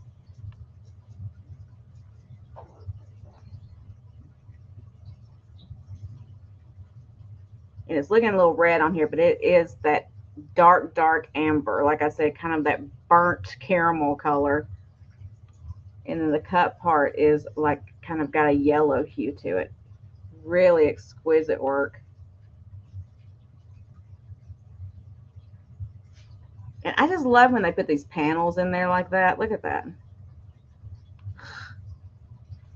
Speaker 1: And it's looking a little red on here, but it is that dark, dark amber. Like I said, kind of that burnt caramel color. And then the cut part is like kind of got a yellow hue to it. Really exquisite work. And I just love when they put these panels in there like that. Look at that.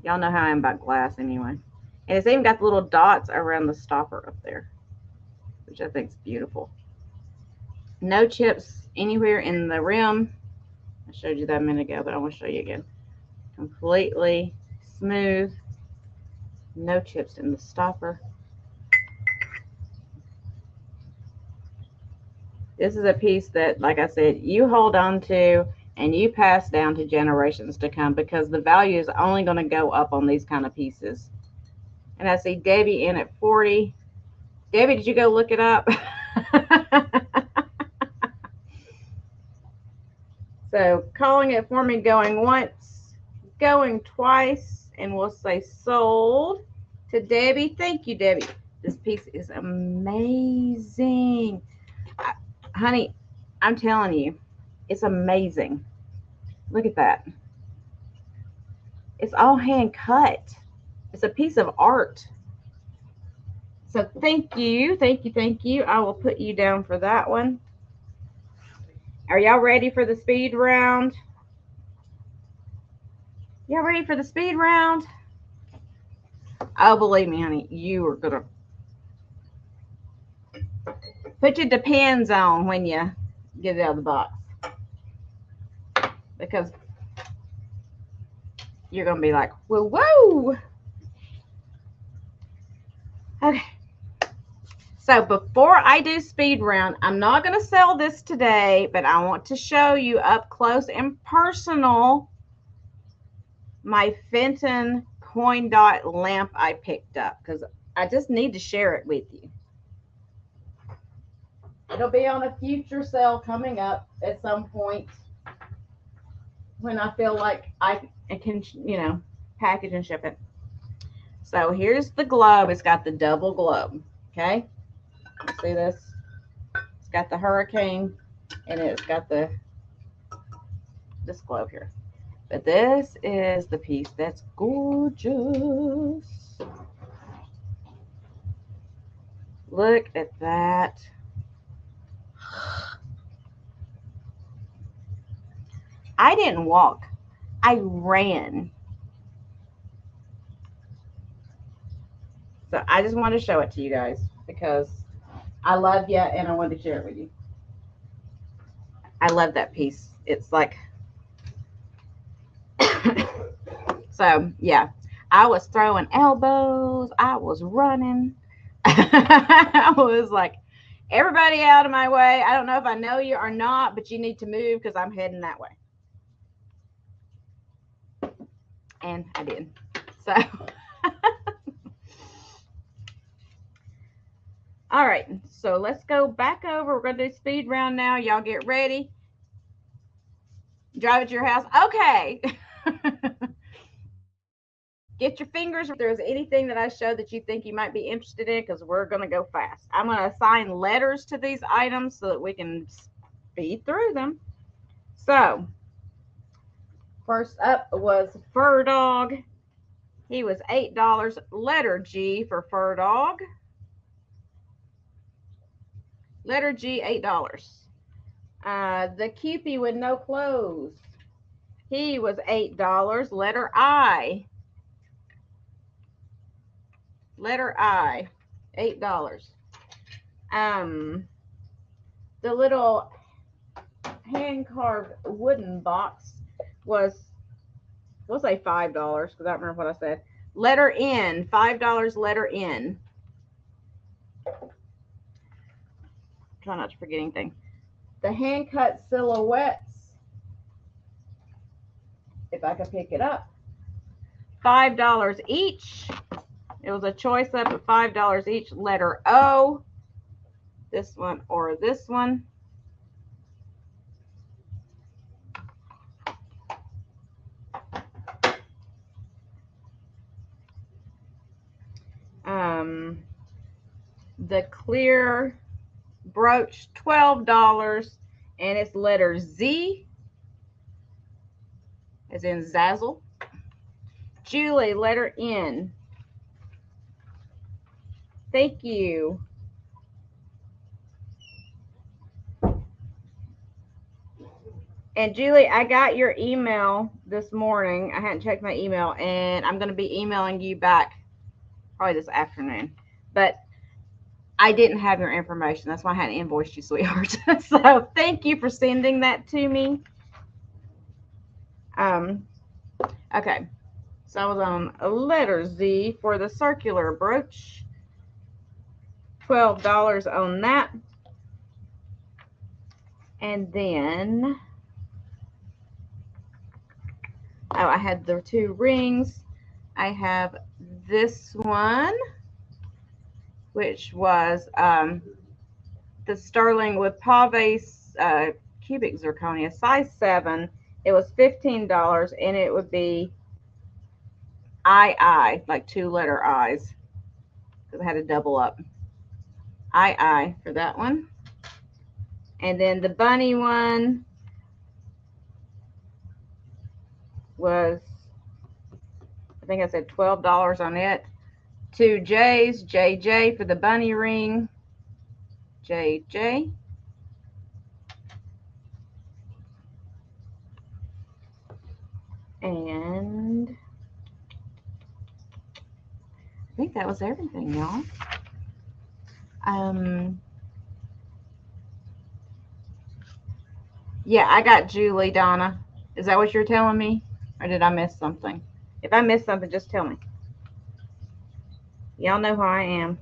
Speaker 1: Y'all know how I am about glass anyway. And it's even got the little dots around the stopper up there, which I think is beautiful. No chips anywhere in the rim. I showed you that a minute ago, but I want to show you again. Completely smooth. No chips in the stopper. This is a piece that, like I said, you hold on to and you pass down to generations to come, because the value is only going to go up on these kind of pieces. And I see Debbie in at 40. Debbie, did you go look it up? So calling it for me, going once, going twice, and we'll say sold to Debbie. Thank you, Debbie. This piece is amazing. Honey, I'm telling you, it's amazing. Look at that. It's all hand cut. It's a piece of art. So thank you, thank you, thank you. I will put you down for that one. Are y'all ready for the speed round? Y'all ready for the speed round? Oh, believe me, honey, you are gonna put your depends on when you get it out of the box, because you're gonna be like, whoa, whoa. Okay. So before I do speed round, I'm not going to sell this today, but I want to show you up close and personal my Fenton coin dot lamp I picked up, because I just need to share it with you. It'll be on a future sale coming up at some point when I feel like I can, you know, package and ship it. So here's the globe. It's got the double globe. Okay. See this? It's got the hurricane and it's got this globe here. But this is the piece that's gorgeous. Look at that. I didn't walk. I ran. So I just wanted to show it to you guys because I love you and I wanted to share it with you. I love that piece. It's like, so yeah, I was throwing elbows. I was running. I was like, everybody out of my way. I don't know if I know you or not, but you need to move because I'm heading that way. And I did. So, all right. So let's go back over. We're going to do speed round now. Y'all get ready. Drive it to your house. Okay. Get your fingers. If there's anything that I showed that you think you might be interested in, because we're going to go fast. I'm going to assign letters to these items so that we can speed through them. So, first up was Fur Dog. He was $8. Letter G for Fur Dog. Letter G, $8. The Cupid with no clothes. He was $8. Letter I. Letter I, $8. The little hand-carved wooden box was, we'll say $5 because I don't remember what I said. Letter N, $5 letter N. Try not to forget anything. The hand-cut silhouettes, if I can pick it up, $5 each. It was a choice up at $5 each. Letter O, this one or this one. The clear brooch, $12, and it's letter Z, as in Zazzle. Julie, letter N. Thank you. And Julie, I got your email this morning. I hadn't checked my email, and I'm going to be emailing you back probably this afternoon. But I didn't have your information. That's why I hadn't invoiced you, sweetheart. So thank you for sending that to me. Okay. So I was on a letter Z for the circular brooch. $12 on that. And then, oh, I had the 2 rings. I have this one, which was the sterling with pave cubic zirconia, size 7. It was $15, and it would be II, like 2-letter I's, because I had to double up. II for that one. And then the bunny one was, I think I said $12 on it. 2 J's, JJ for the bunny ring, JJ. And I think that was everything, y'all. Yeah, I got Julie, Donna. Is that what you're telling me? Or did I miss something? If I missed something, just tell me. Y'all know who I am.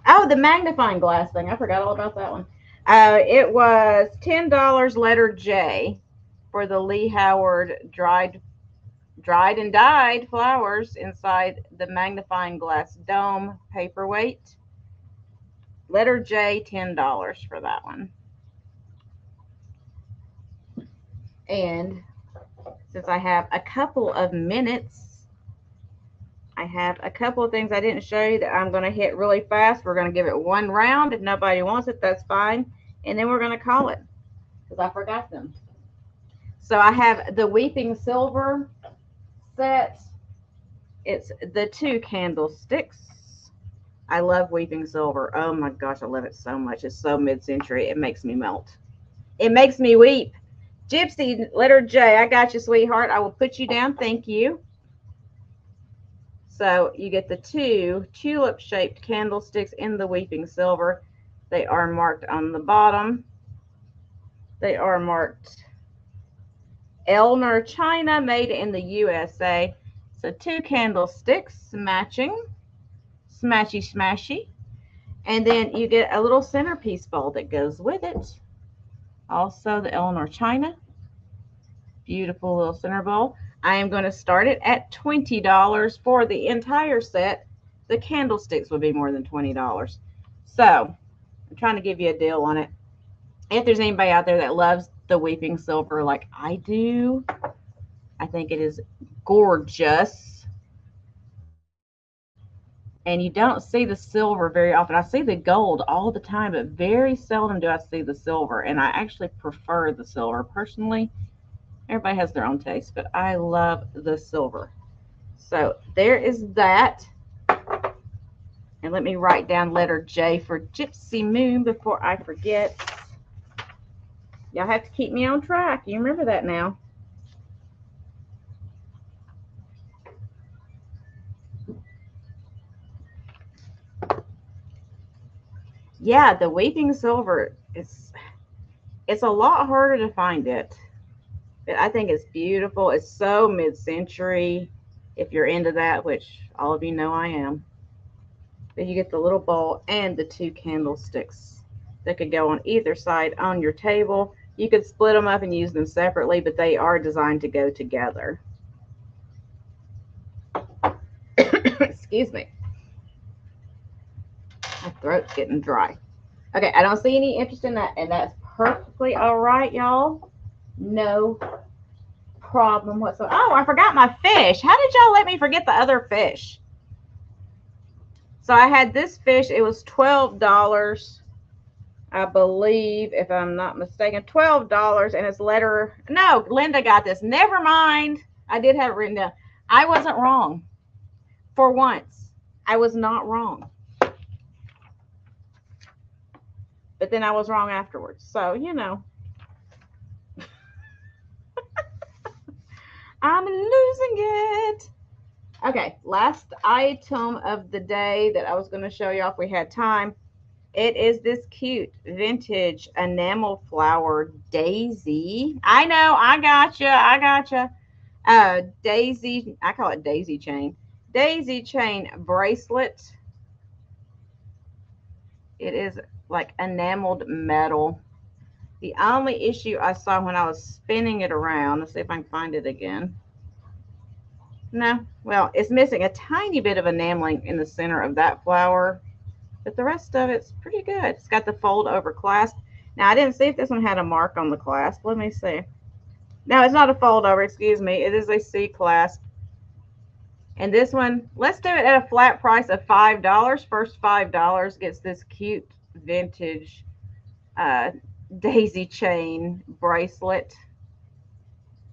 Speaker 1: Oh, the magnifying glass thing. I forgot all about that one. It was $10, letter J, for the Lee Howard dried and dyed flowers inside the magnifying glass dome paperweight. Letter J, $10 for that one. And since I have a couple of minutes, I have a couple of things I didn't show you that I'm going to hit really fast. We're going to give it one round. If nobody wants it, that's fine. And then we're going to call it, because I forgot them. So I have the Weeping Silver set. It's the 2 candlesticks. I love Weeping Silver. Oh my gosh, I love it so much. It's so mid-century. It makes me melt. It makes me weep. Gypsy, letter J. I got you, sweetheart. I will put you down. Thank you. So you get the 2 tulip-shaped candlesticks in the Weeping Silver. They are marked on the bottom. They are marked Elmer China, made in the USA. So 2 candlesticks matching, smashy smashy. And then you get a little centerpiece bowl that goes with it. Also the Elmer China. Beautiful little center bowl. I am going to start it at $20 for the entire set. The candlesticks would be more than $20. So I'm trying to give you a deal on it. If there's anybody out there that loves the Weeping Silver like I do, I think it is gorgeous. And you don't see the silver very often. I see the gold all the time, but very seldom do I see the silver. And I actually prefer the silver personally. Everybody has their own taste, but I love the silver. So there is that. And let me write down letter J for Gypsy Moon before I forget. Y'all have to keep me on track. You remember that now. Yeah, the Weeping Silver, it's a lot harder to find it. But I think it's beautiful. It's so mid-century, if you're into that, which all of you know I am. But you get the little bowl and the 2 candlesticks that could go on either side on your table. You could split them up and use them separately, but they are designed to go together. Excuse me. My throat's getting dry. Okay, I don't see any interest in that, and that's perfectly all right, y'all. No problem whatsoever. Oh, I forgot my fish. How did y'all let me forget the other fish? So I had this fish. It was $12, I believe, if I'm not mistaken. $12, and it's letter. No, Linda got this. Never mind. I did have it written down. I wasn't wrong. For once, I was not wrong. But then I was wrong afterwards. So, you know. I'm losing it. Okay, last item of the day that I was going to show you if we had time. It is this cute vintage enamel flower daisy. I know, I gotcha. Daisy, I call it daisy chain. Daisy chain bracelet. It is like enameled metal. The only issue I saw when I was spinning it around, let's see if I can find it again. No, well, it's missing a tiny bit of enameling in the center of that flower, but the rest of it's pretty good. It's got the fold over clasp. Now, I didn't see if this one had a mark on the clasp. Let me see. No, it's not a fold over, excuse me. It is a C clasp. And this one, let's do it at a flat price of $5. First $5 gets this cute vintage daisy chain bracelet,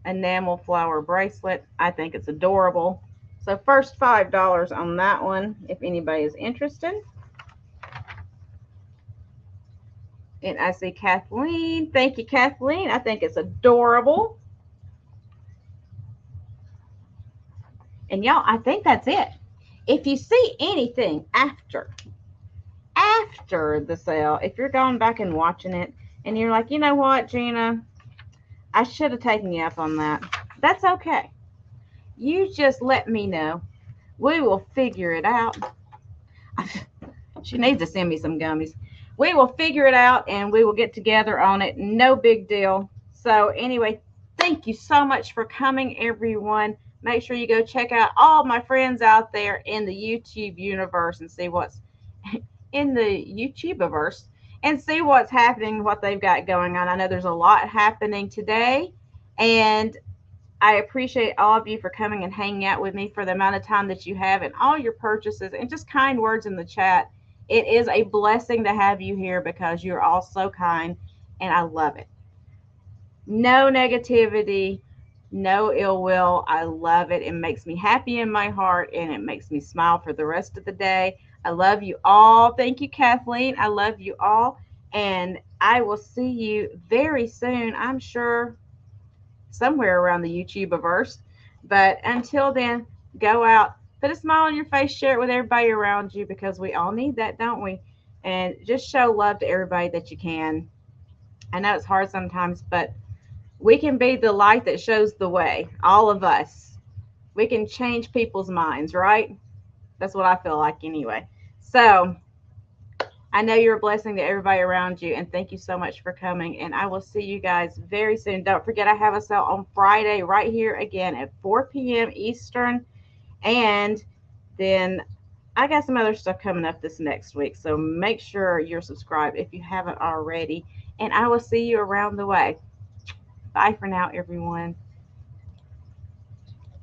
Speaker 1: enamel flower bracelet. I think it's adorable. So first $5 on that one, if anybody is interested. And I see Kathleen. Thank you, Kathleen. I think it's adorable. And y'all, I think that's it. If you see anything after the sale, if you're going back and watching it and you're like, you know what, Gina, I should have taken you up on that. That's okay. You just let me know. We will figure it out. She needs to send me some gummies. We will figure it out and we will get together on it. No big deal. So anyway, thank you so much for coming, everyone. Make sure you go check out all my friends out there in the YouTube universe and see what's in the YouTubeverse and see what's happening, what they've got going on. I know there's a lot happening today, and I appreciate all of you for coming and hanging out with me for the amount of time that you have and all your purchases and just kind words in the chat. It is a blessing to have you here because you're all so kind, and I love it. No negativity, no ill will. I love it. It makes me happy in my heart, and it makes me smile for the rest of the day. I love you all. Thank you, Kathleen. I love you all, and I will see you very soon, I'm sure, somewhere around the YouTubeverse. But until then, go out, put a smile on your face, share it with everybody around you because we all need that, don't we? And just show love to everybody that you can. I know it's hard sometimes, but we can be the light that shows the way. All of us. We can change people's minds, right? That's what I feel like anyway. So I know you're a blessing to everybody around you, and thank you so much for coming, and I will see you guys very soon. Don't forget, I have a sale on Friday right here again at 4 p.m. Eastern, and then I got some other stuff coming up this next week, so make sure you're subscribed if you haven't already, and I will see you around the way. Bye for now, everyone.